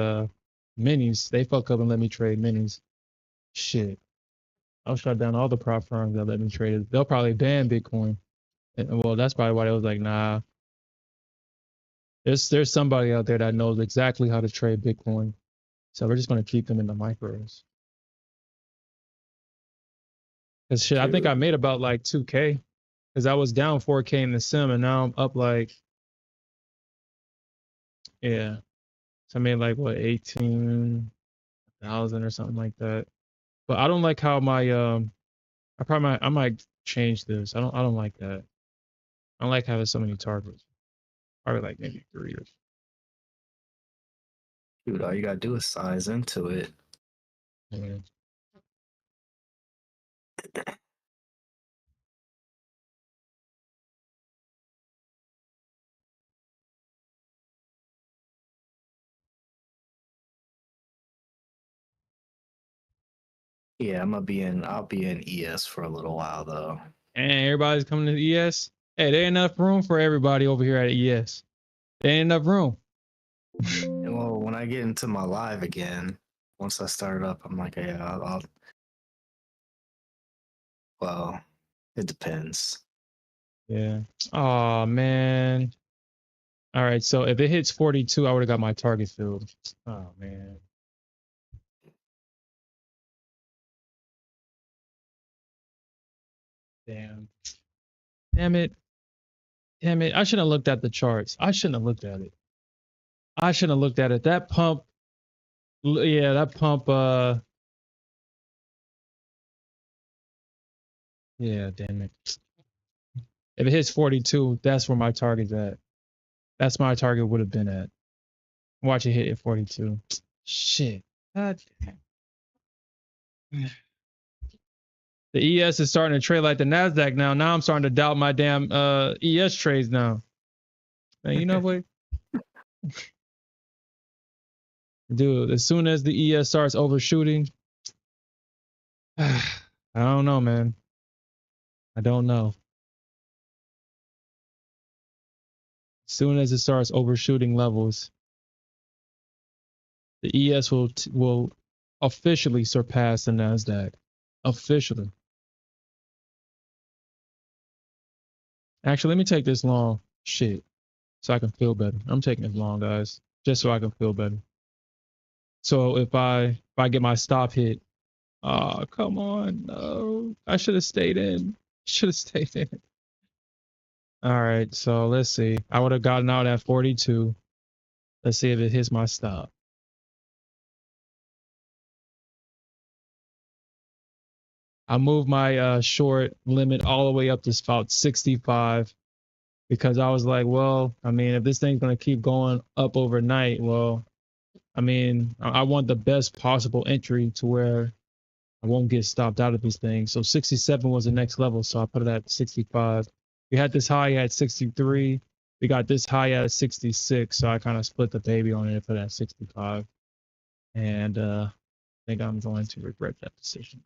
minis. They fuck up and let me trade minis. Shit. I'll shut down all the prop firms that let me trade it. They'll probably ban Bitcoin. Well, that's probably why they was like, nah. There's somebody out there that knows exactly how to trade Bitcoin. So we're just gonna keep them in the micros. Cause shit, I think I Shoot. made about like 2K. Cause I was down 4K in the sim and now I'm up like, yeah. So I made like what, 18,000 or something like that. But I don't like how my I might change this. I don't like that. I don't like having so many targets. Probably like maybe three or Dude, all you gotta do is size into it. yeah. Yeah, I'll be in ES for a little while though. And everybody's coming to ES. Hey, there ain't enough room for everybody over here at ES. There ain't enough room. And well, when I get into my live again, once I start up, I'm like, yeah, well, it depends. Yeah. Oh man. All right. So if it hits 42, I would have got my target filled. Oh man. Damn. Damn it. Damn it. I shouldn't have looked at the charts. I shouldn't have looked at it. I shouldn't have looked at it. That pump, yeah, that pump, yeah, damn it. If it hits 42, that's where my target's at. That's my target would have been at. Watch it hit at 42. Shit. God damn. The ES is starting to trade like the Nasdaq now. Now I'm starting to doubt my damn ES trades now. Man, you know what? Dude, as soon as the ES starts overshooting, I don't know, man. I don't know. As soon as it starts overshooting levels, the ES will officially surpass the Nasdaq. Officially. Actually, let me take this long. Shit. So I can feel better. I'm taking it long, guys. Just so I can feel better. So if I get my stop hit, oh, come on. No. I should have stayed in. Should have stayed in. All right, so let's see. I would have gotten out at 42. Let's see if it hits my stop. I moved my short limit all the way up to about 65 because I was like, well, I mean, if this thing's going to keep going up overnight, well, I mean, I want the best possible entry to where I won't get stopped out of this thing. So 67 was the next level, so I put it at 65. We had this high at 63. We got this high at 66, so I kind of split the baby on it and put it at 65. And I think I'm going to regret that decision.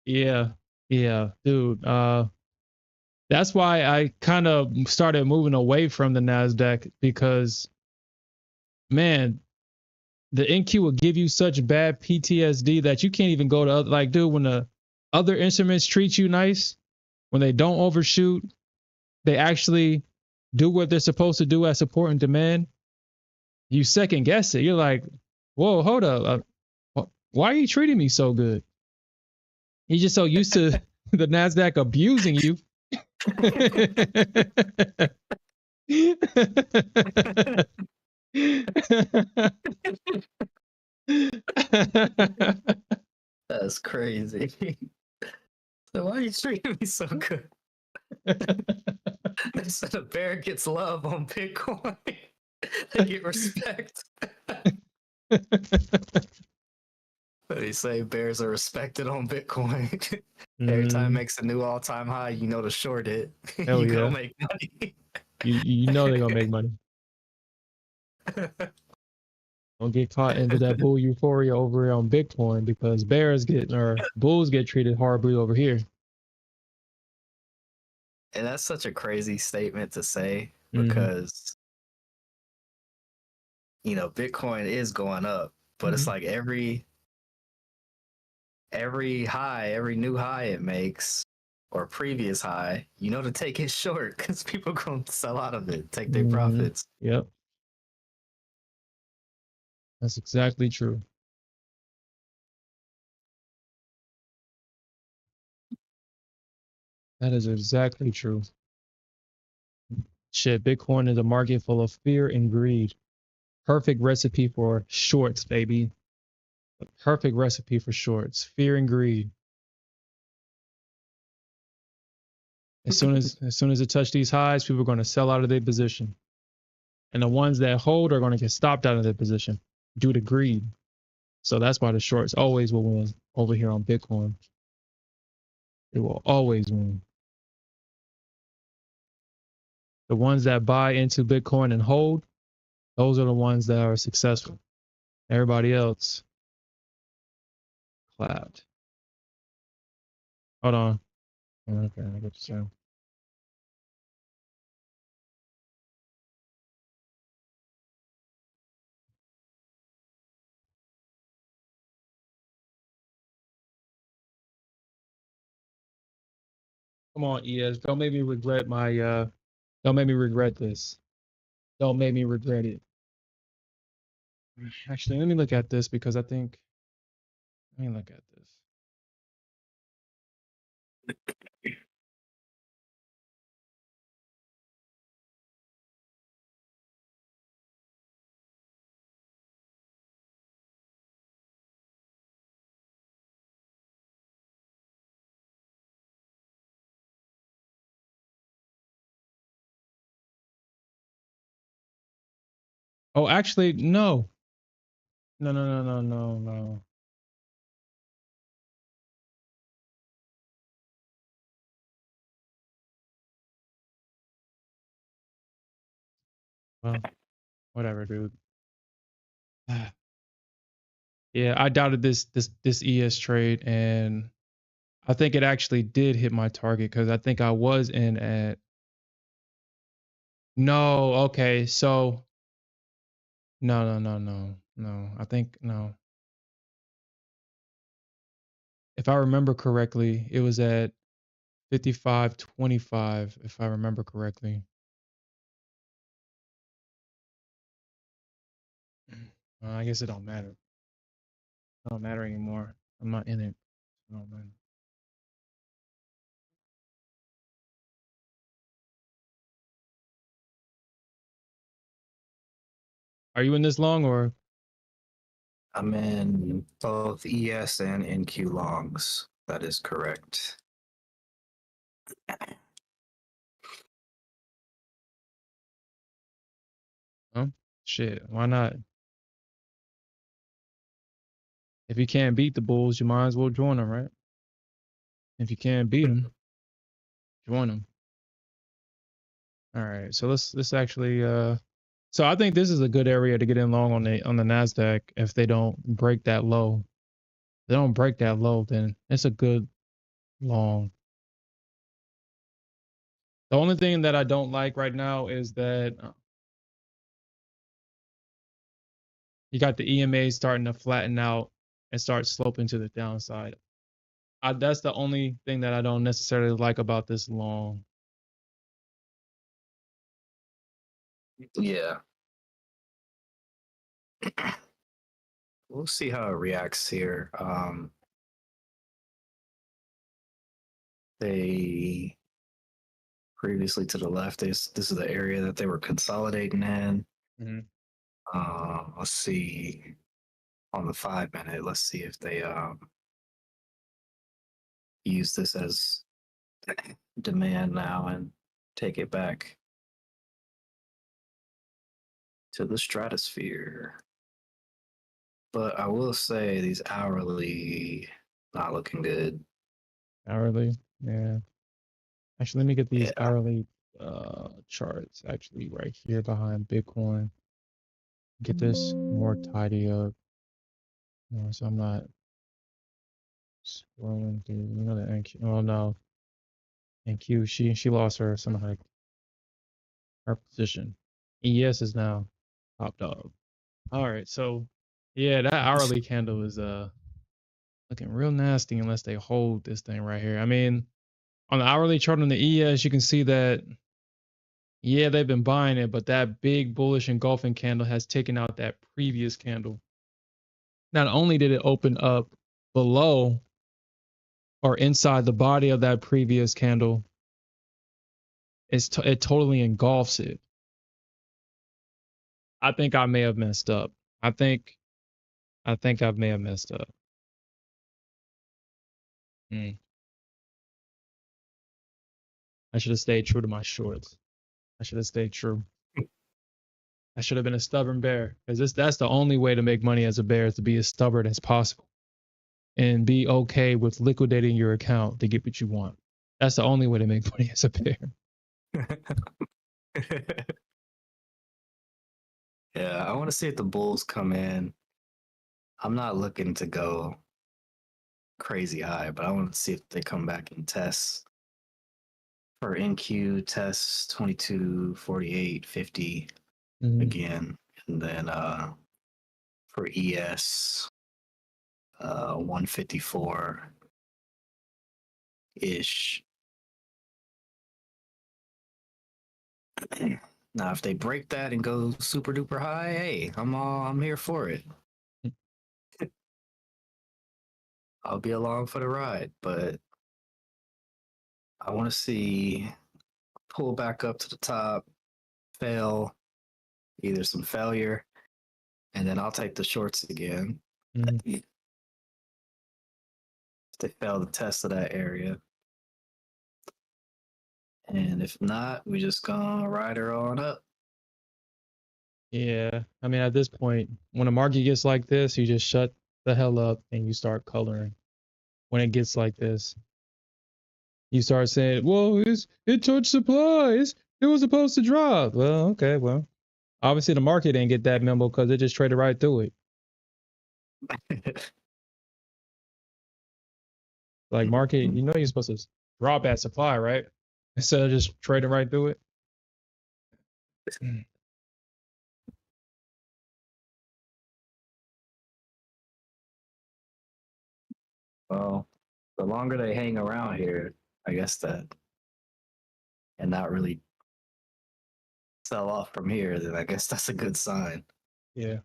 Yeah, yeah, dude. That's why I kind of started moving away from the Nasdaq because, man, the NQ will give you such bad PTSD that you can't even go to other, like, dude, when the other instruments treat you nice, when they don't overshoot, they actually do what they're supposed to do at support and demand. You second guess it. You're like, whoa, hold up. Why are you treating me so good? You're just so used to the Nasdaq abusing you. That's crazy. So why are you treating me so good? They said a bear gets love on Bitcoin. They get respect. They say bears are respected on Bitcoin. Every time it makes a new all-time high, you know to short it. Hell You yeah. gonna make money. You know they're gonna make money. Don't get caught into that bull euphoria over here on Bitcoin because bulls get treated horribly over here. And that's such a crazy statement to say because Bitcoin is going up, but it's like every high, every new high it makes or previous high, to take it short because people gonna sell out of it, take their profits. Yep. That's exactly true. That is exactly true. Shit, Bitcoin is a market full of fear and greed. Perfect recipe for shorts, baby. A perfect recipe for shorts. Fear and greed. As soon as it touch these highs, people are going to sell out of their position. And the ones that hold are going to get stopped out of their position due to greed. So that's why the shorts always will win over here on Bitcoin. It will always win. The ones that buy into Bitcoin and hold, those are the ones that are successful. Everybody else, clapped. Hold on. Okay, I get you saying. Come on, ES. Don't make me regret don't make me regret this. Don't make me regret it. Actually, let me look at this because I think Let me look at this. Oh, actually, no. No. Well, whatever, dude. Yeah, I doubted this ES trade, and I think it actually did hit my target because I think I was in at no. Okay, so no. I think no. If I remember correctly, it was at 55.25. If I remember correctly. I guess it don't matter. It don't matter anymore. I'm not in it. It don't matter. Are you in this long or? I'm in both ES and NQ longs. That is correct. Huh? Shit, why not? If you can't beat the Bulls, you might as well join them, right? If you can't beat them, join them. All right, so let's actually so I think this is a good area to get in long on the Nasdaq if they don't break that low. If they don't break that low, then it's a good long. The only thing that I don't like right now is that you got the EMA starting to flatten out and start sloping to the downside. That's the only thing that I don't necessarily like about this long. Yeah. We'll see how it reacts here. They previously to the left, this is the area that they were consolidating in. Mm-hmm. Let's see on the 5 minute. Let's see if they use this as demand now and take it back to the stratosphere. But I will say these hourly not looking good. Hourly, yeah. Actually, let me get these Yeah. hourly charts actually right here behind Bitcoin. Get this more tidy up, so I'm not scrolling through. The NQ. Oh no, NQ. She lost her somehow her position. ES is now top dog. All right, so yeah, that hourly candle is looking real nasty unless they hold this thing right here. I mean, on the hourly chart on the ES, you can see that yeah, they've been buying it, but that big bullish engulfing candle has taken out that previous candle. Not only did it open up below or inside the body of that previous candle, it totally engulfs it. I think I may have messed up. I think I may have messed up. I should have stayed true to my shorts. I should have stayed true. I should have been a stubborn bear because that's the only way to make money as a bear is to be as stubborn as possible and be okay with liquidating your account to get what you want. That's the only way to make money as a bear. Yeah, I want to see if the Bulls come in. I'm not looking to go crazy high, but I want to see if they come back and test for NQ test 22, 48, 50 again. And then for ES 154 ish. Now if they break that and go super duper high, hey, I'm here for it. I'll be along for the ride, but I want to see pull back up to the top, fail, either some failure, and then I'll take the shorts again. Mm. If they fail the test of that area. And if not, we just gonna ride her on up. Yeah, I mean, at this point, when a market gets like this, you just shut the hell up and you start coloring. When it gets like this, you start saying, "Well, it touched supplies. It was supposed to drop." Well, okay, well, obviously the market didn't get that memo because it just traded right through it. Like market, you know, you're supposed to drop at supply, right? Instead of just trading right through it. Well, the longer they hang around here, I guess that, and not really sell off from here, then I guess that's a good sign. Yeah.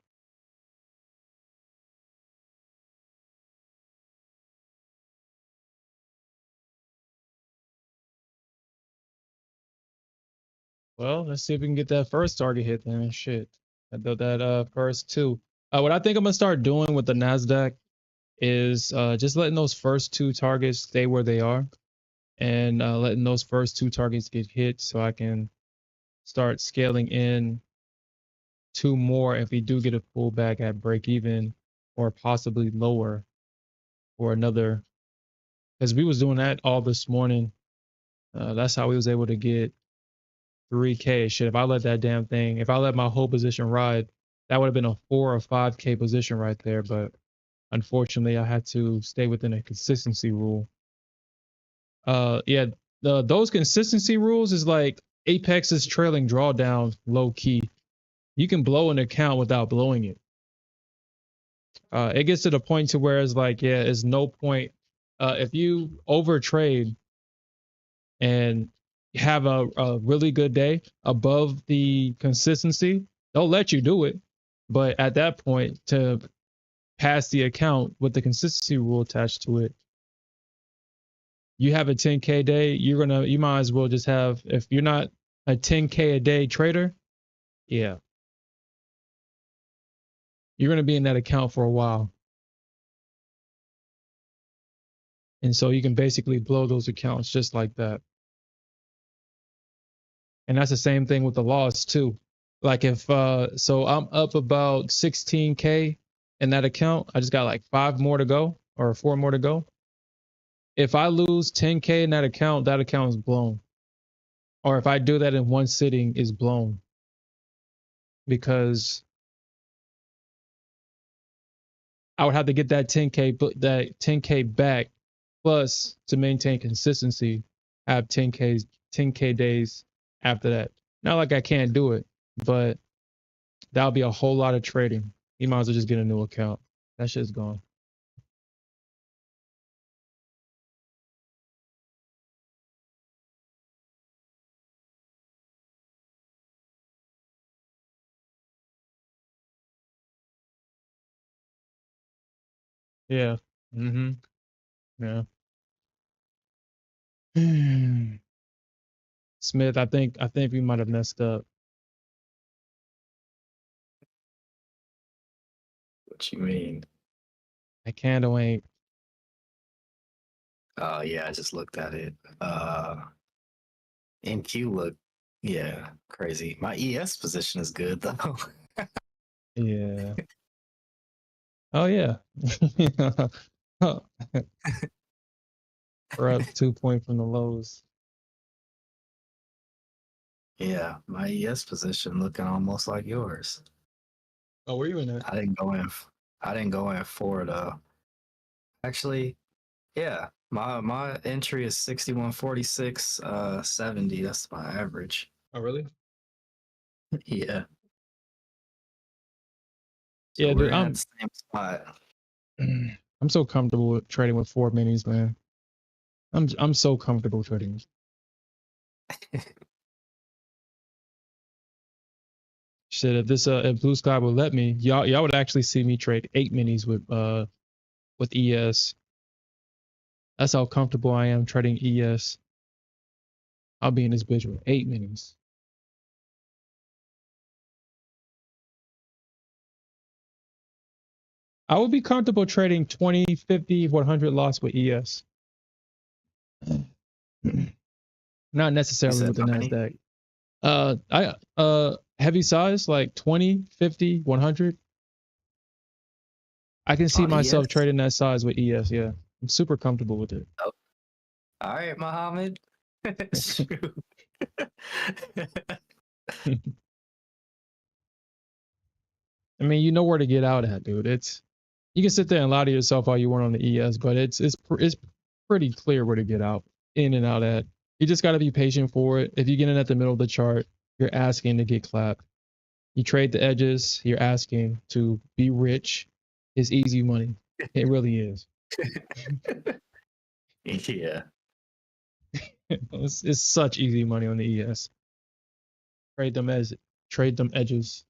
Well, let's see if we can get that first target hit then. Shit. That first two. What I think I'm gonna start doing with the Nasdaq is just letting those first two targets stay where they are, and letting those first two targets get hit so I can start scaling in two more if we do get a pullback at break even or possibly lower for another, because we was doing that all this morning. That's how we was able to get 3K. Shit, if I let that damn thing, if I let my whole position ride, that would have been a 4 or 5K position right there. But unfortunately, I had to stay within a consistency rule. Yeah, those consistency rules is like Apex's trailing drawdown low key. You can blow an account without blowing it. It gets to the point to where it's like, yeah, it's no point. If you overtrade and have a really good day above the consistency, they'll let you do it. But at that point, to pass the account with the consistency rule attached to it, you have a 10K day, you might as well just have, if you're not a 10K a day trader, yeah, you're gonna be in that account for a while. And so you can basically blow those accounts just like that. And that's the same thing with the loss too. Like if so I'm up about 16K in that account. I just got like 5 more to go or 4 more to go. If I lose 10K in that account is blown. Or if I do that in one sitting, is blown, because I would have to get that 10K, but that 10K back, plus to maintain consistency, I have 10K days after that. Not like I can't do it, but that'll be a whole lot of trading. You might as well just get a new account. That shit's gone. Yeah. Mm-hmm. Yeah. Smith, I think we might have messed up. What you mean? That candle ain't. Oh yeah, I just looked at it. NQ look, yeah, crazy. My ES position is good though. Yeah. Oh yeah. We're up 2 point from the lows. Yeah, my ES position looking almost like yours. Oh, were you in it? I didn't go in. I didn't go in for though. Actually, yeah, my entry is 6146 70. That's my average. Oh, really? Yeah. So Yeah, we're dude. in at the same spot. I'm so comfortable with trading with 4 minis, man. I'm so comfortable trading. Shit, if Blue Sky would let me, y'all would actually see me trade 8 minis with ES. That's how comfortable I am trading ES. I'll be in this bitch with 8 minis. I would be comfortable trading 20, 50, 100 lots with ES. Not You necessarily said with the how many? Nasdaq. Heavy size like 20, 50, 100. I can see On myself ES? trading that size with ES. Yeah, I'm super comfortable with it. Oh, all right, Mohammed. Shoot. I mean, you know where to get out at, dude. It's you can sit there and lie to yourself all you want on the ES, but it's pretty clear where to get out, in and out at. You just got to be patient for it. If you get in at the middle of the chart, you're asking to get clapped. You trade the edges, you're asking to be rich. It's easy money. It really is. Yeah. It's such easy money on the ES. Trade them as trade them edges.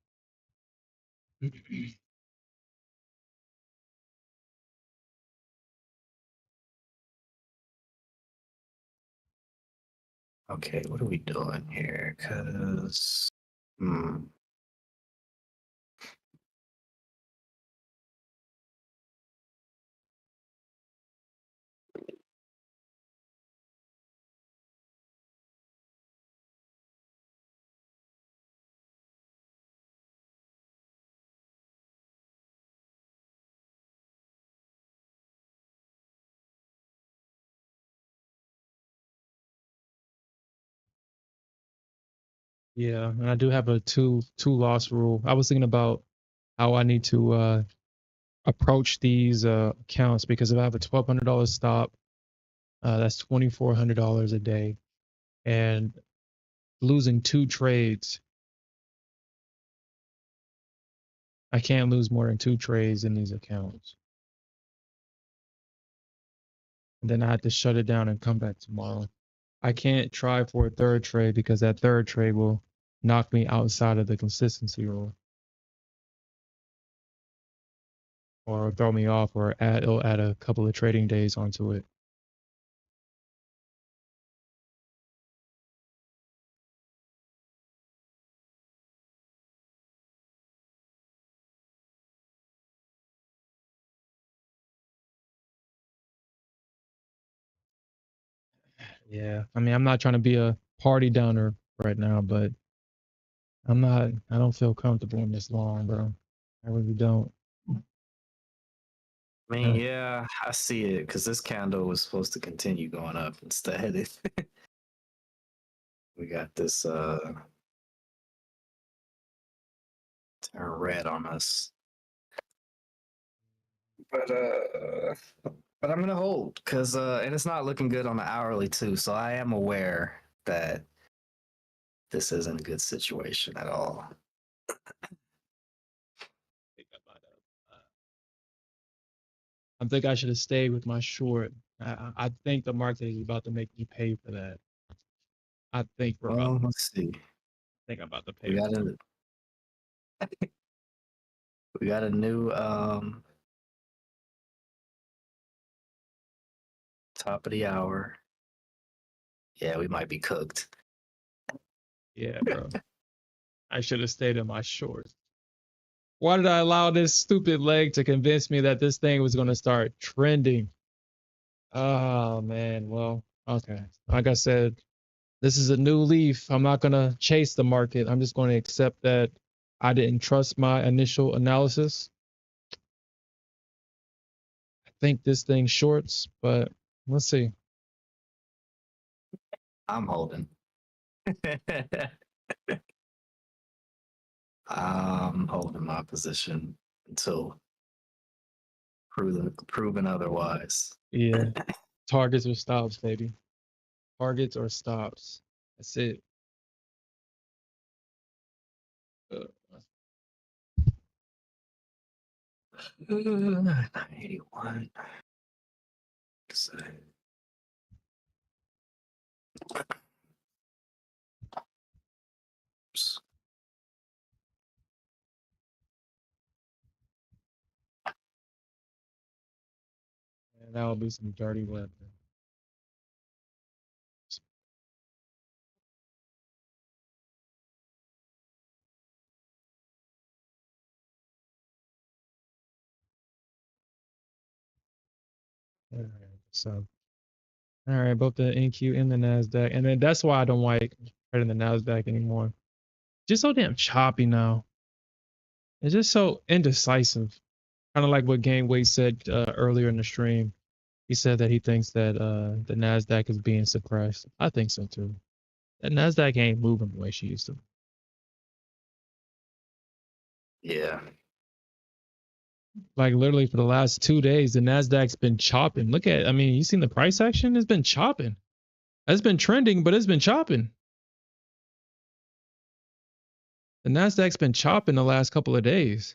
Okay, what are we doing here? Cause Yeah, and I do have a two loss rule. I was thinking about how I need to approach these accounts because if I have a $1,200 stop, that's $2,400 a day, and losing 2 trades, I can't lose more than 2 trades in these accounts. And then I have to shut it down and come back tomorrow. I can't try for a third trade because that third trade will knock me outside of the consistency rule or throw me off or it'll add a couple of trading days onto it. Yeah. I mean, I'm not trying to be a party downer right now, but I don't feel comfortable in this long, bro. I really don't. I mean, yeah, I see it because this candle was supposed to continue going up instead. We got this turn red on us. But I'm gonna hold because and it's not looking good on the hourly too. So I am aware that this isn't a good situation at all. I think I should have stayed with my short. I think the market is about to make me pay for that. I think Well, let's see. I'm about to pay We got for a we got a new top of the hour. Yeah, we might be cooked. it. Yeah, bro. I should have stayed in my short. Why did I allow this stupid leg to convince me that this thing was going to start trending? Oh man, well, okay. Like I said, this is a new leaf. I'm not going to chase the market. I'm just going to accept that I didn't trust my initial analysis. I think this thing shorts, but let's see. I'm holding. I'm holding my position until proven otherwise. Yeah, targets or stops, baby. Targets or stops. That's it. Uh, 81. and that'll be some dirty weather. So, all right, both the NQ and the Nasdaq, and then that's why I don't like trading the Nasdaq anymore. Just so damn choppy now. It's just so indecisive. Kind of like what Game Weight said earlier in the stream. He said that he thinks that the Nasdaq is being suppressed. I think so too. That Nasdaq ain't moving the way she used to. Yeah. Like literally for the last 2 days, the Nasdaq's been chopping. Look at, I mean, you seen the price action? It's been chopping. It's been trending, but it's been chopping. The Nasdaq's been chopping the last couple of days.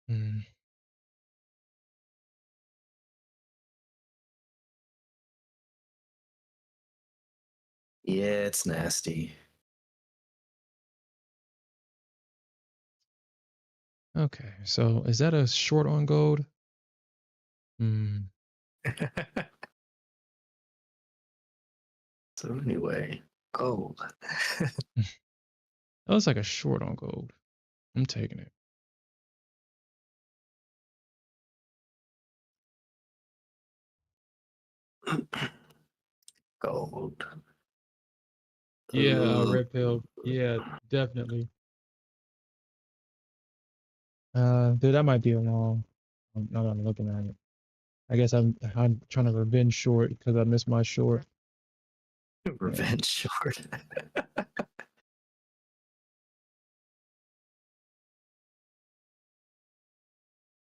Hmm. Yeah, it's nasty. Okay, so is that a short on gold? So anyway, gold. That looks like a short on gold. I'm taking it. Gold. Yeah, red pill. Yeah, definitely. Dude, that might be a long. Now that I'm looking at it, I guess I'm trying to revenge short because I missed my short. Revenge short.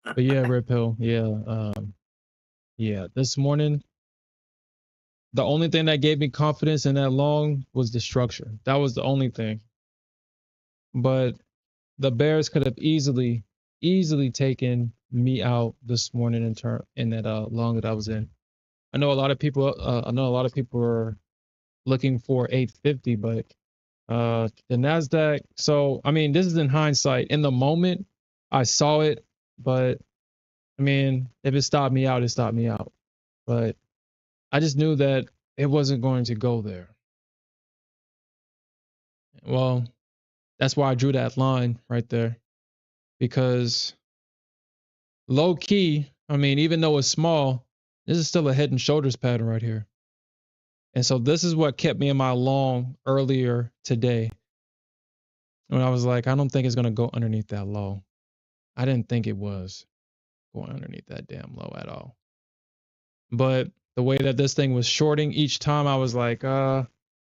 But yeah, red pill. Yeah, yeah. This morning, the only thing that gave me confidence in that long was the structure. That was the only thing. But the Bears could have easily taken me out this morning in that long that I was in. I know a lot of people. I know a lot of people are looking for 850, but the Nasdaq. So I mean, this is in hindsight. In the moment, I saw it, but I mean, if it stopped me out, it stopped me out. But I just knew that it wasn't going to go there. Well, that's why I drew that line right there, because low key, I mean, even though it's small, this is still a head and shoulders pattern right here. And so this is what kept me in my long earlier today when I was like, I don't think it's going to go underneath that low. I didn't think it was going underneath that damn low at all. But the way that this thing was shorting each time, I was like,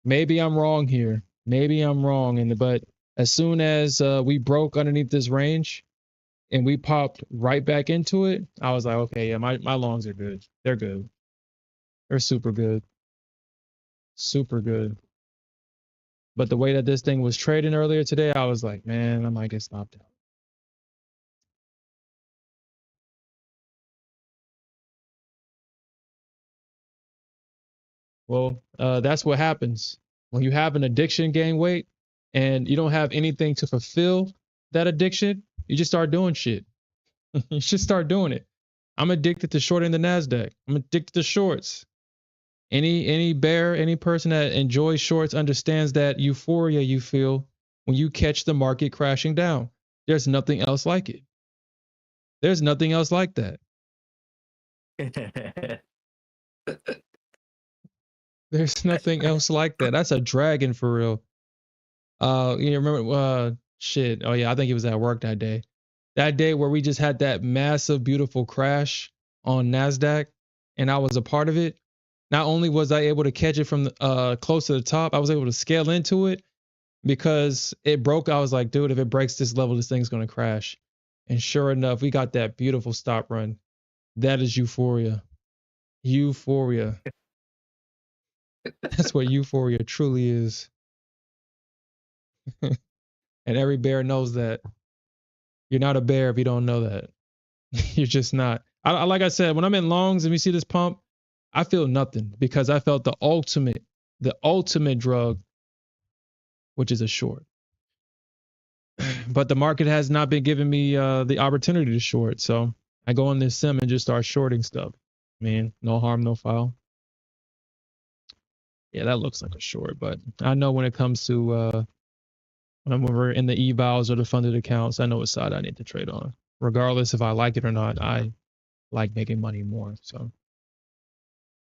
maybe I'm wrong here. Maybe I'm wrong. But as soon as we broke underneath this range and we popped right back into it, I was like, okay, yeah, my longs are good. They're good. They're super good. Super good. But the way that this thing was trading earlier today, I was like, man, I might get stopped out. Well, that's what happens when you have an addiction gain weight and you don't have anything to fulfill that addiction. You just start doing shit. You should start doing it. I'm addicted to shorting the Nasdaq. I'm addicted to shorts. Any bear, any person that enjoys shorts understands that euphoria you feel when you catch the market crashing down. There's nothing else like it. There's nothing else like that. There's nothing else like that. That's a dragon for real. You remember shit. Oh yeah, I think he was at work that day. That day where we just had that massive beautiful crash on Nasdaq and I was a part of it. Not only was I able to catch it from close to the top, I was able to scale into it because it broke. I was like, dude, if it breaks this level, this thing's going to crash. And sure enough, we got that beautiful stop run. That is euphoria. Euphoria. That's what euphoria truly is. And every bear knows that. You're not a bear if you don't know that. You're just not. Like I said, when I'm in longs and we see this pump, I feel nothing because I felt the ultimate drug, which is a short. But the market has not been giving me the opportunity to short. So I go on this sim and just start shorting stuff. I mean, no harm, no foul. Yeah, that looks like a short, but I know when it comes to when we're in the evals or the funded accounts, I know what side I need to trade on. regardless if I like it or not. I like making money more. So,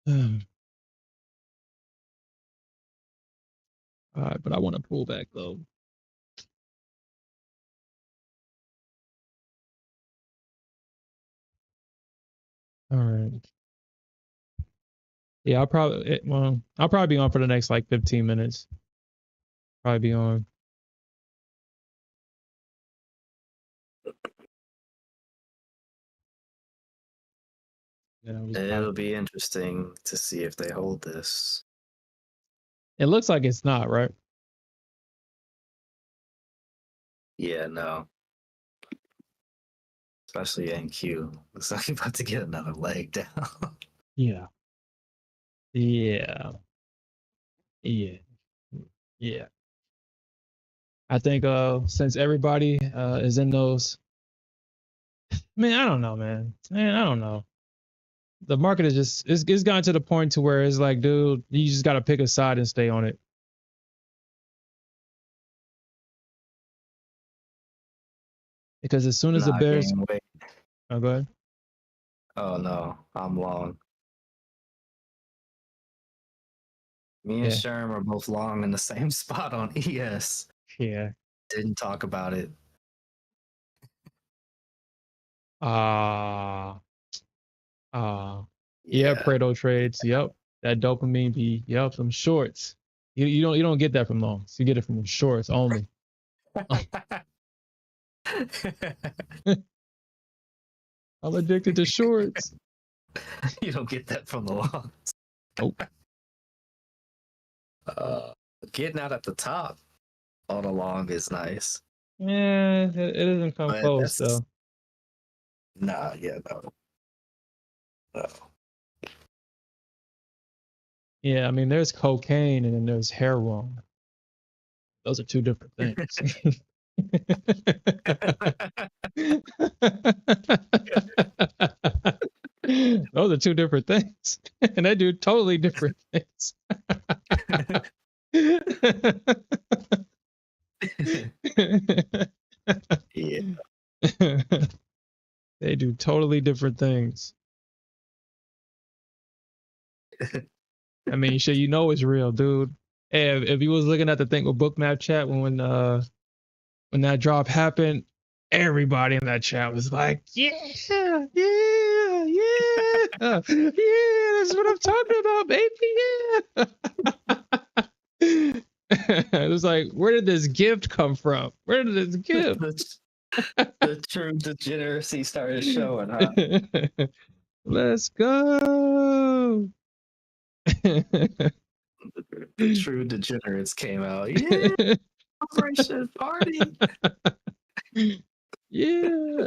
all right, but I want to pull back though. All right. Yeah, I'll probably be on for the next like 15 minutes. Probably be on. It'll be interesting to see if they hold this. It looks like it's not, right? Yeah, no. Especially NQ. Looks like you're about to get another leg down. Yeah. Yeah. Yeah. Yeah. I think since everybody is in those, man, I don't know, man. I don't know. The market is just it's gotten to the point to where it's like, dude, you just gotta pick a side and stay on it. Because as soon as the Bears, oh, go ahead. Oh no, I'm long. Me and Sherm are both long in the same spot on ES. Yeah. Didn't talk about it. Yeah, Pareto trades. Yep. That dopamine be, yep, some shorts. You don't get that from longs. You get it from shorts only. I'm addicted to shorts. You don't get that from the longs. Nope. Getting out at the top on a long is nice. Yeah, it doesn't come close though. Nah, yeah, no. Yeah, I mean, there's cocaine and then there's heroin. Those are two different things. Those are two different things, and they do totally different things. Yeah. They do totally different things. I mean, shit, you know it's real, dude. Hey, if you was looking at the thing with Bookmap chat when that drop happened, everybody in that chat was like, yeah, yeah, yeah, yeah, that's what I'm talking about, baby. Yeah. It was like, where did this gift come from? Where did this gift? The true degeneracy started showing, huh? Let's go. The true degenerates came out. Yeah, operation party. Yeah.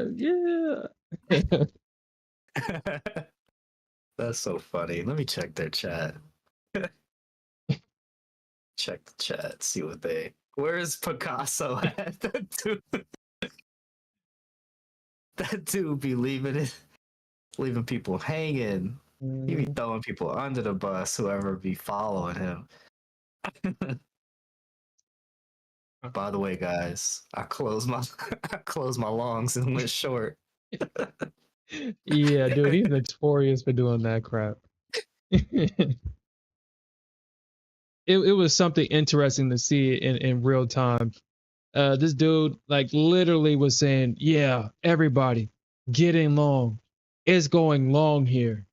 That's so funny. Let me check their chat. Check the chat, see what they. Where is Picasso at? That dude be leaving people hanging. He be throwing people under the bus, whoever be following him. By the way, guys, I closed my longs and went short. Yeah, dude, he's notorious for doing that crap. It was something interesting to see in real time. This dude like literally was saying, yeah, everybody get in long. It's going long here.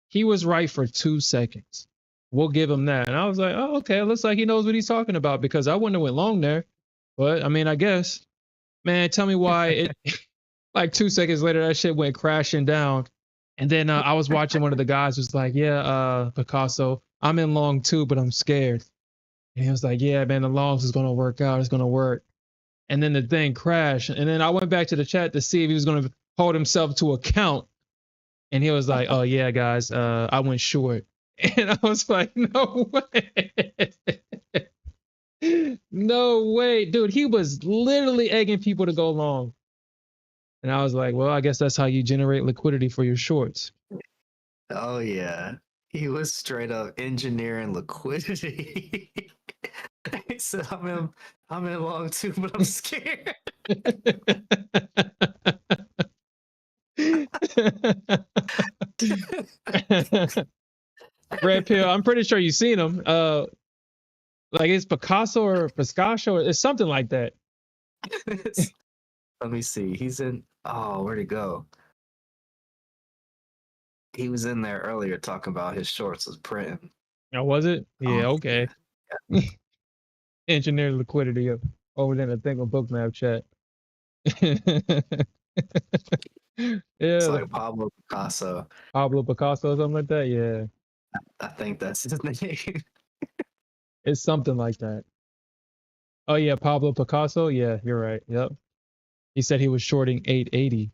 He was right for 2 seconds. We'll give him that. And I was like, oh, okay, it looks like he knows what he's talking about because I wouldn't have went long there. But I mean, I guess, man, tell me why it like 2 seconds later that shit went crashing down. And then I was watching one of the guys was like, yeah, Picasso, I'm in long too, but I'm scared. And he was like, yeah, man, the longs is going to work out. It's going to work. And then the thing crashed. And then I went back to the chat to see if he was going to hold himself to account. And he was like, oh, yeah, guys, I went short. And I was like, no way. No way. Dude, he was literally egging people to go long. And I was like, well, I guess that's how you generate liquidity for your shorts. Oh, yeah. He was straight up engineering liquidity. He said, I'm in long too, but I'm scared. Red pill. I'm pretty sure you've seen him. Like it's Picasso or Piscasio. It's something like that. Let me see. He's in. Oh, where'd he go? He was in there earlier talking about his shorts was printing. Oh, was it? Oh, Yeah. Okay. Engineer liquidity over there in the thing on Bookmap chat. it's Yeah, like Pablo Picasso. Pablo Picasso or something like that. Yeah, I think that's his name. it's something like that. Oh yeah, Pablo Picasso. Yeah, you're right. Yep. He said he was shorting 880.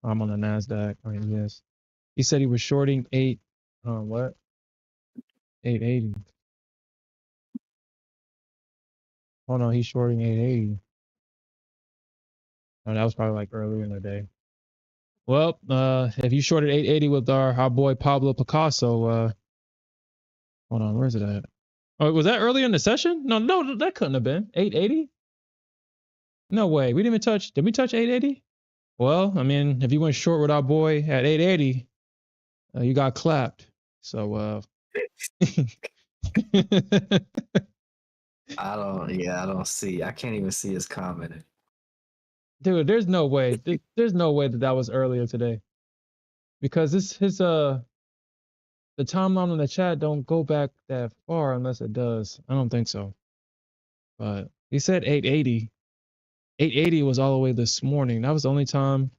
I'm on the Nasdaq. Oh yes. He said he was shorting what? 880. Oh no, he's shorting 880. Oh, that was probably like earlier in the day. Well, if you shorted 880 with our boy Pablo Picasso, hold on, where's it at? Oh, was that earlier in the session? No, that couldn't have been 880. No way. We didn't even touch. Did we touch 880? Well, I mean, if you went short with our boy at 880, you got clapped. So, I don't see. I can't even see his comment. dude, there's no way. There's no way that that was earlier today because this his the timeline on the chat don't go back that far unless it does. I don't think so. But he said 880. 880 was all the way this morning. That was the only time.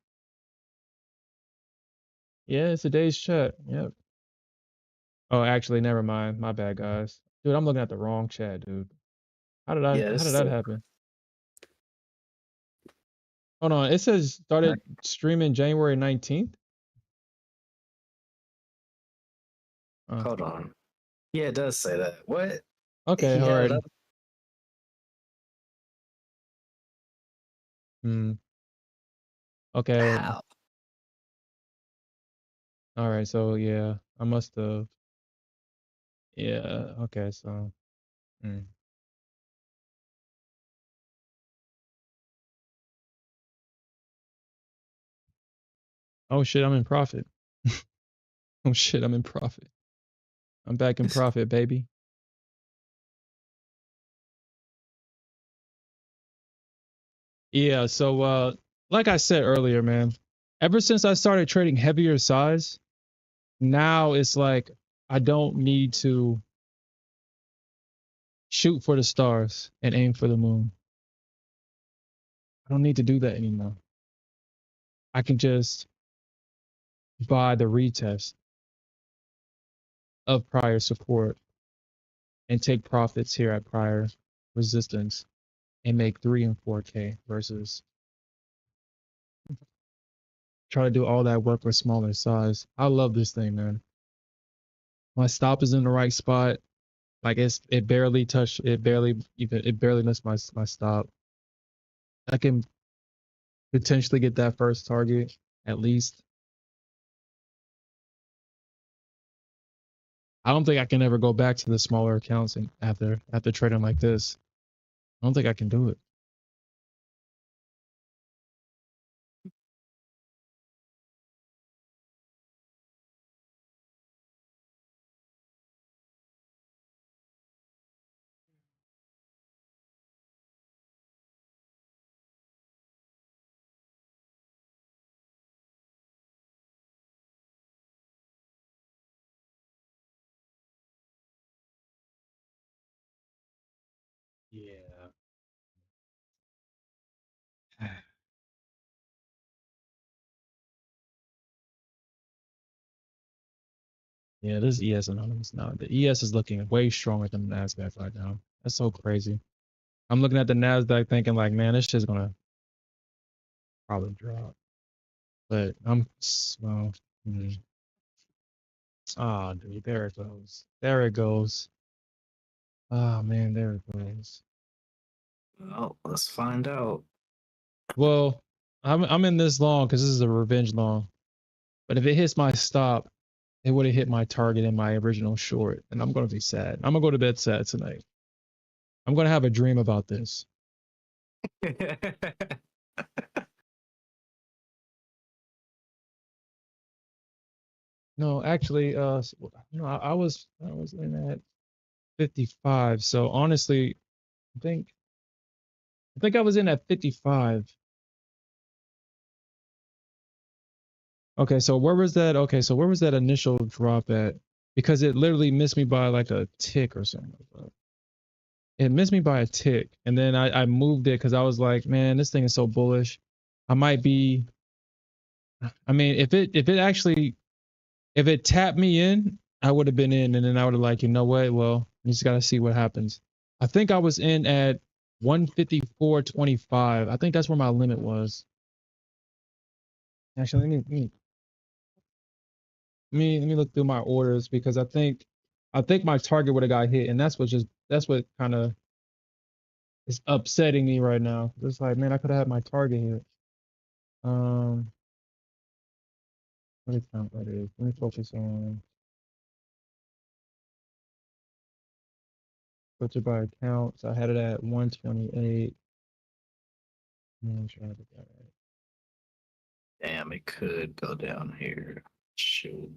Yeah, it's today's chat. Yep. Oh, actually, never mind. My bad, guys. Dude, I'm looking at the wrong chat, dude. Yeah, How this did is that happen? Hold on. It says started streaming January 19th. hold on. Yeah, it does say that. What? Okay, He had it alrighty. up. Hmm. Okay. How? All right. So yeah, I must have. Yeah. Okay. So. Mm. Oh shit, I'm in profit. Oh shit, I'm in profit. I'm back in profit, baby. Yeah. So like I said earlier, man, ever since I started trading heavier size, now it's like I don't need to shoot for the stars and aim for the moon. I don't need to do that anymore. I can just buy the retest of prior support and take profits here at prior resistance and make 3 and 4K versus try to do all that work with smaller size. I love this thing, man. My stop is in the right spot. Like it barely touched it barely missed my stop. I can potentially get that first target at least. I don't think I can ever go back to the smaller accounts and after trading like this. I don't think I can do it. Yeah. Yeah, this ES anonymous now. The ES is looking way stronger than the Nasdaq right now. That's so crazy. I'm looking at the Nasdaq thinking like, man, this shit's gonna probably drop. But well, oh, dude, there it goes. There it goes. Oh man, there it goes. Oh, let's find out. Well, I'm in this long because this is a revenge long. But if it hits my stop, it would have hit my target in my original short, and I'm gonna be sad. I'm gonna go to bed sad tonight. I'm gonna have a dream about this. No, actually, no, I was in at 55. So honestly, I think I think I was in at 55. Okay, so where was that? Okay, so where was that initial drop at? Because it literally missed me by like a tick or something like that. It missed me by a tick, and then I moved it because I was like, man, this thing is so bullish. I might be. I mean, if it actually if it tapped me in, I would have been in, and then I would have like, you know what? Well, you just gotta see what happens. I think I was in at 154.25. I think that's where my limit was. Actually, let me look through my orders because I think my target would have got hit, and that's what kind of is upsetting me right now. It's like, man, I could have had my target hit. Um, let me count that is. Let me focus on filter by accounts. I had it at 128. Let me try to get that right. Damn, it could go down here. Shoot.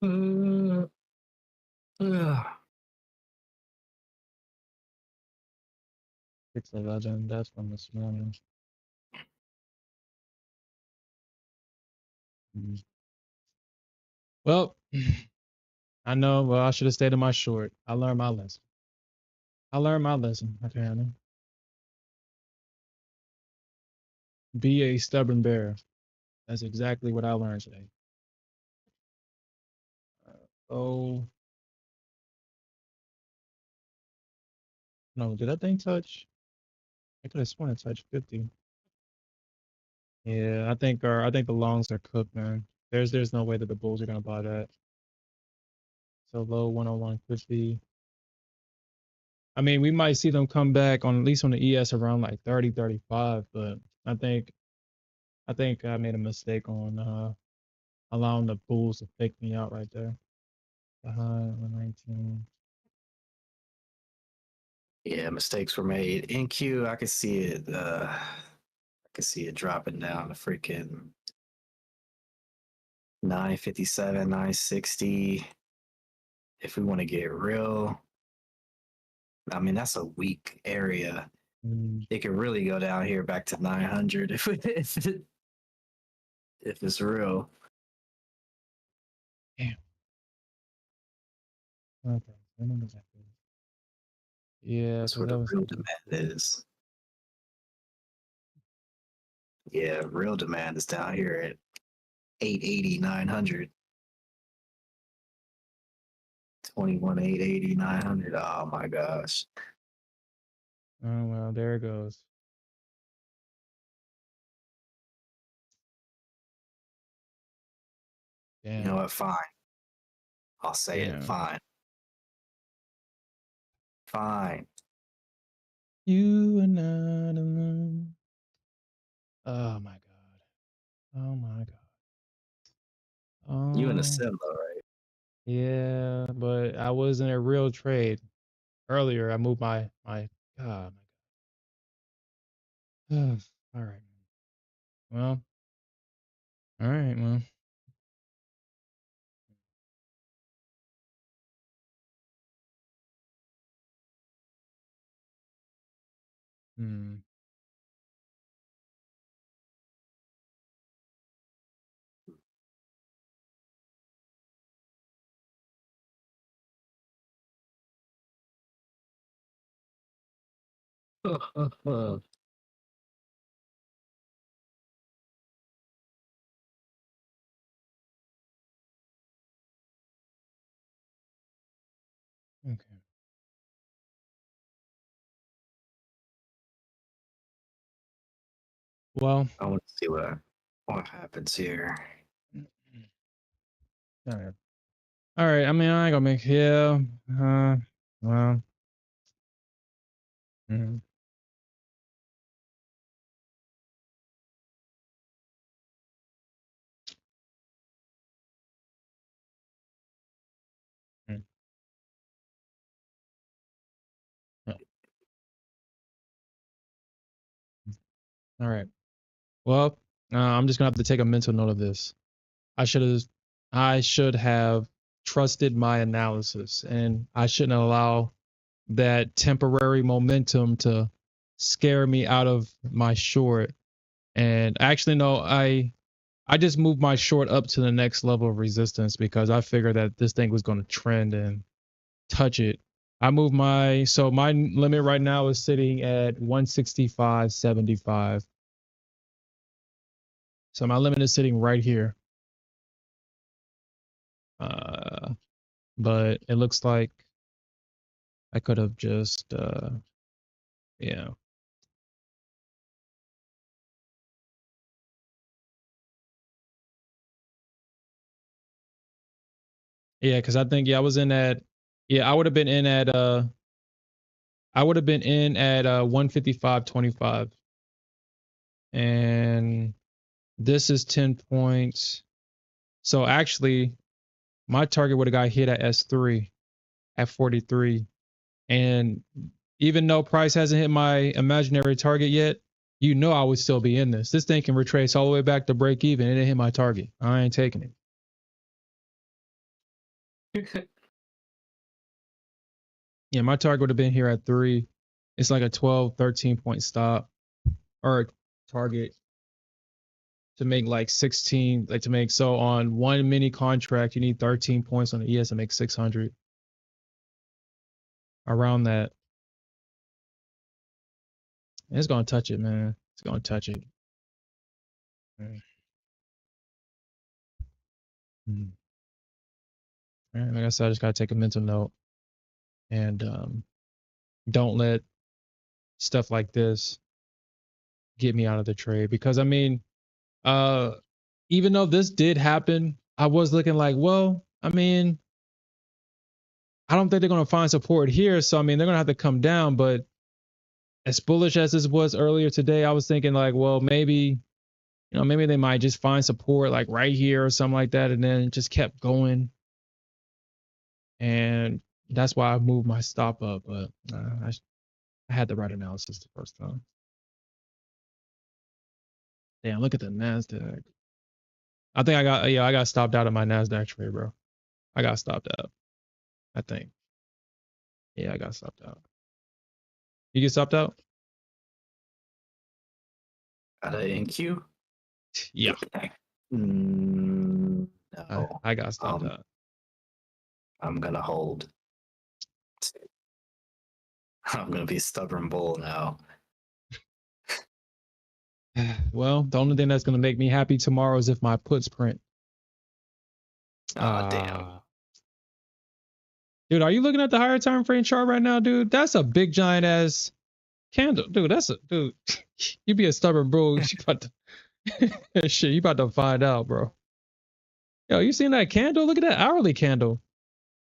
Uh, uh, 611. That's from this morning. Mhm. Well, I know. Well, I should have stayed in my short. I learned my lesson. I learned my lesson, apparently. Be a stubborn bear. That's exactly what I learned today. Oh, no. Did that thing touch? I could have sworn it touched 50. Yeah, I think the longs are cooked, man. There's no way that the bulls are gonna buy that. So low 101.50. I mean, we might see them come back on at least on the ES around like 30, 35, but I think I think I made a mistake on allowing the bulls to fake me out right there. Behind 119. yeah, mistakes were made. NQ, I could see it. I could see it dropping down to freaking 957, 960. If we want to get real, I mean that's a weak area. Mm, It could really go down here back to 900 if it's real. damn. Okay. I remember that. Yeah, That's because where that the was real demand is. Yeah, real demand is down here at 880, 900. 21, 880, 900. Oh my gosh. oh well, there it goes. You know Damn. what? Fine. I'll say it. Damn. Fine. Fine. You are not alone. Oh my god. Oh my god. You in a Oh sim though, right? yeah, but I was in a real trade earlier. I moved my god. My god. All right. Well. All right. Well. Hmm. Okay. Well. I want to see what happens here. All right. All right. I mean, I ain't gonna make. Yeah. Well. Mhm. Mhm. Yeah. All right. Well, I'm just gonna have to take a mental note of this. I should have I should have trusted my analysis, and I shouldn't allow that temporary momentum to scare me out of my short. And actually, no, I just moved my short up to the next level of resistance because I figured that this thing was going to trend and touch it. I moved my limit right now is sitting at 165.75. So my limit is sitting right here. Uh, but it looks like I could have just yeah. Yeah, because I think I was in at I would have been in at 155.25. And this is 10 points. So actually my target would have got hit at S3 at 43. And even though price hasn't hit my imaginary target yet, I would still be in this. This thing can retrace all the way back to break even. It didn't hit my target. I ain't taking it. Yeah, my target would have been here at 3. It's like a 12, 13 point stop or target to make like 16, like to make so on one mini contract, you need 13 points on the ES to make 600 around that. It's gonna touch it, man. It's gonna touch it. Mm-hmm. Like I said, I just gotta take a mental note and don't let stuff like this get me out of the trade. Because I mean, uh, even though this did happen, I was looking like, well, I mean, I don't think they're gonna find support here. So I mean, they're gonna have to come down. But as bullish as this was earlier today, I was thinking like, well, maybe maybe they might just find support like right here or something like that, and then it just kept going. And that's why I moved my stop up. But I had the right analysis the first time. Damn, look at the Nasdaq. I think I got stopped out of my Nasdaq trade, bro. I got stopped out. I think. Yeah, I got stopped out. You get stopped out? Got an NQ? Yeah, No. I got stopped out. I'm gonna hold. I'm gonna be a stubborn bull now. Well, the only thing that's gonna make me happy tomorrow is if my puts print. Damn. Dude, are you looking at the higher time frame chart right now, dude? That's a big giant ass candle, dude. Dude. You be a stubborn bro. You about to, shit. You about to find out, bro. Yo, you seen that candle? Look at that hourly candle,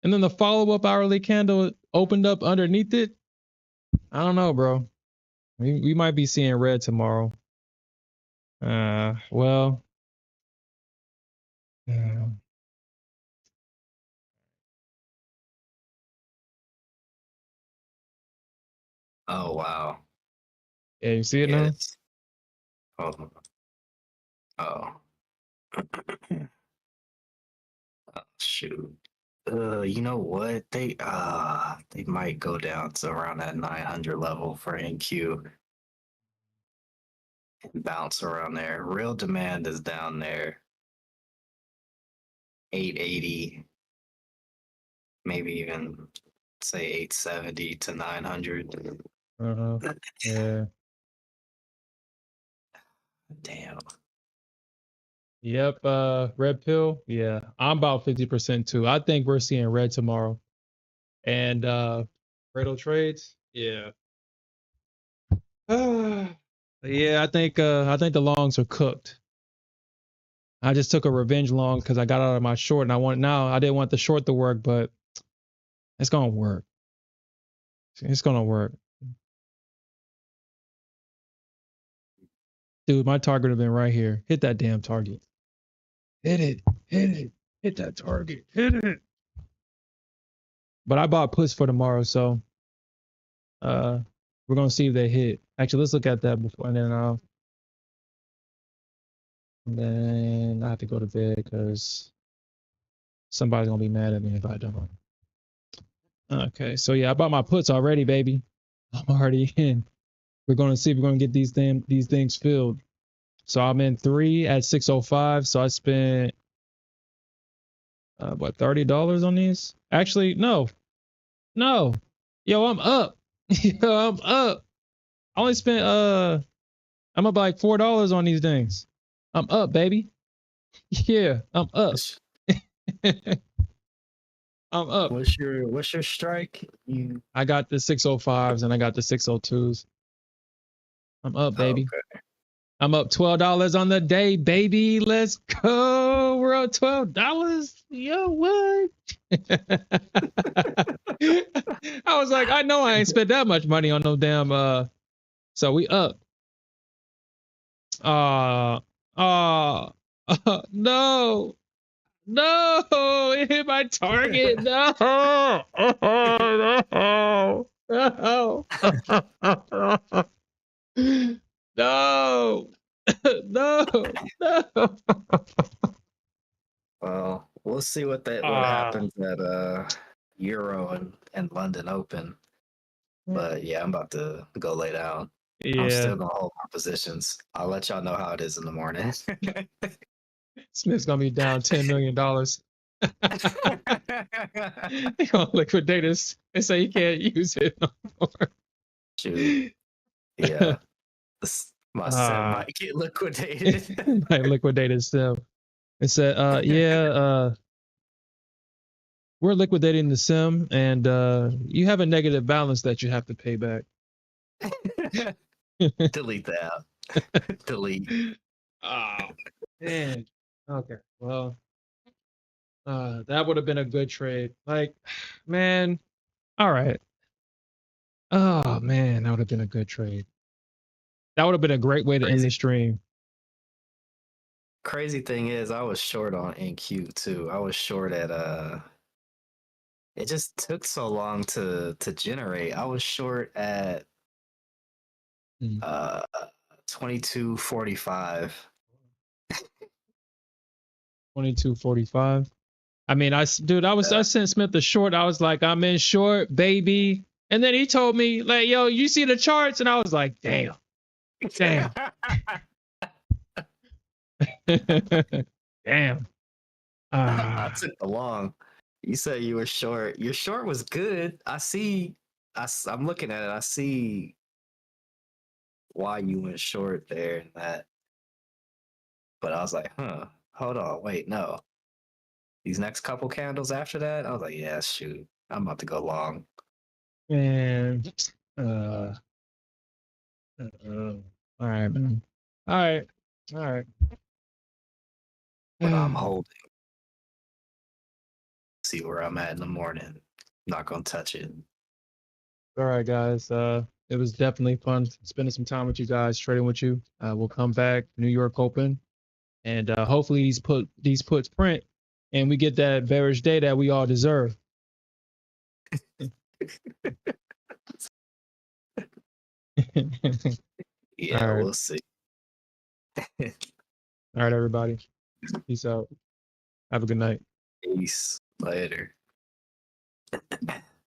and then the follow up hourly candle opened up underneath it. I don't know, bro. We might be seeing red tomorrow. Well, uh, Oh wow. yeah, you see it now? Yes. Oh. Oh. Oh, shoot. You know what? They might go down to around that 900 level for NQ and bounce around there. Real demand is down there. 880, maybe even say 870 to 900. Uh-huh. Yeah. Damn. Yep. Red pill. Yeah. I'm about 50% too. I think we're seeing red tomorrow. And Fredo trades. Yeah. Yeah, I think the longs are cooked. I just took a revenge long because I got out of my short and I didn't want the short to work, but it's gonna work. It's gonna work. Dude, my target would have been right here. Hit that damn target. Hit it. Hit it. Hit that target. Hit it. But I bought puts for tomorrow, so we're gonna see if they hit. Actually, let's look at that before, and then I have to go to bed because somebody's gonna be mad at me if I don't. Okay, so yeah, I bought my puts already, baby. I'm already in. We're gonna see if we're gonna get these things filled. So I'm in 3 at 605. So I spent what, $30 on these? Actually, no. Yo, I'm up. Yo, I'm up. I only spent I'm up like $4 on these things. I'm up, baby. Yeah, I'm up. I'm up. What's your strike? I got the 605s and I got the 602s. I'm up, baby. Okay. I'm up $12 on the day, baby. Let's go. We're up $12. Yo, what? I was like, I know I ain't spent that much money on no damn so we up. No. No, it hit my target. No. No. No. No. No. Well, we'll see what happens at Euro and London Open. But yeah, I'm about to go lay down. Yeah. I'm still gonna hold my positions. I'll let y'all know how it is in the morning. Smith's gonna be down $10 million. He gonna liquidate us and say he can't use it no more. Shoot. Yeah. My sim might get liquidated. Might liquidate himself. It said, we're liquidating the sim and you have a negative balance that you have to pay back. Delete that. Delete. Oh, man. Okay. Well, that would have been a good trade. Like, man. All right. Oh, man. That would have been a good trade. That would have been a great way to end the stream. Crazy thing is, I was short on NQ too. I was short at it just took so long to generate. I was short at 22.45. 22.45. I mean, I sent Smith the short. I was like, I'm in short, baby. And then he told me, like, yo, you see the charts? And I was like, damn. Damn. Damn. I took the long. You said you were short. Your short was good. I'm looking at it. I see why you went short there and that. But I was like, hold on, wait, no. These next couple candles after that, I was like, yeah, shoot, I'm about to go long. Man. All right, man. All right. But I'm holding. See where I'm at in the morning. Not gonna touch it. All right, guys. It was definitely fun spending some time with you guys, trading with you. We'll come back, New York Open, and hopefully these puts print, and we get that bearish day that we all deserve. Yeah, right. We'll see. All right, everybody. Peace out. Have a good night. Peace. Later.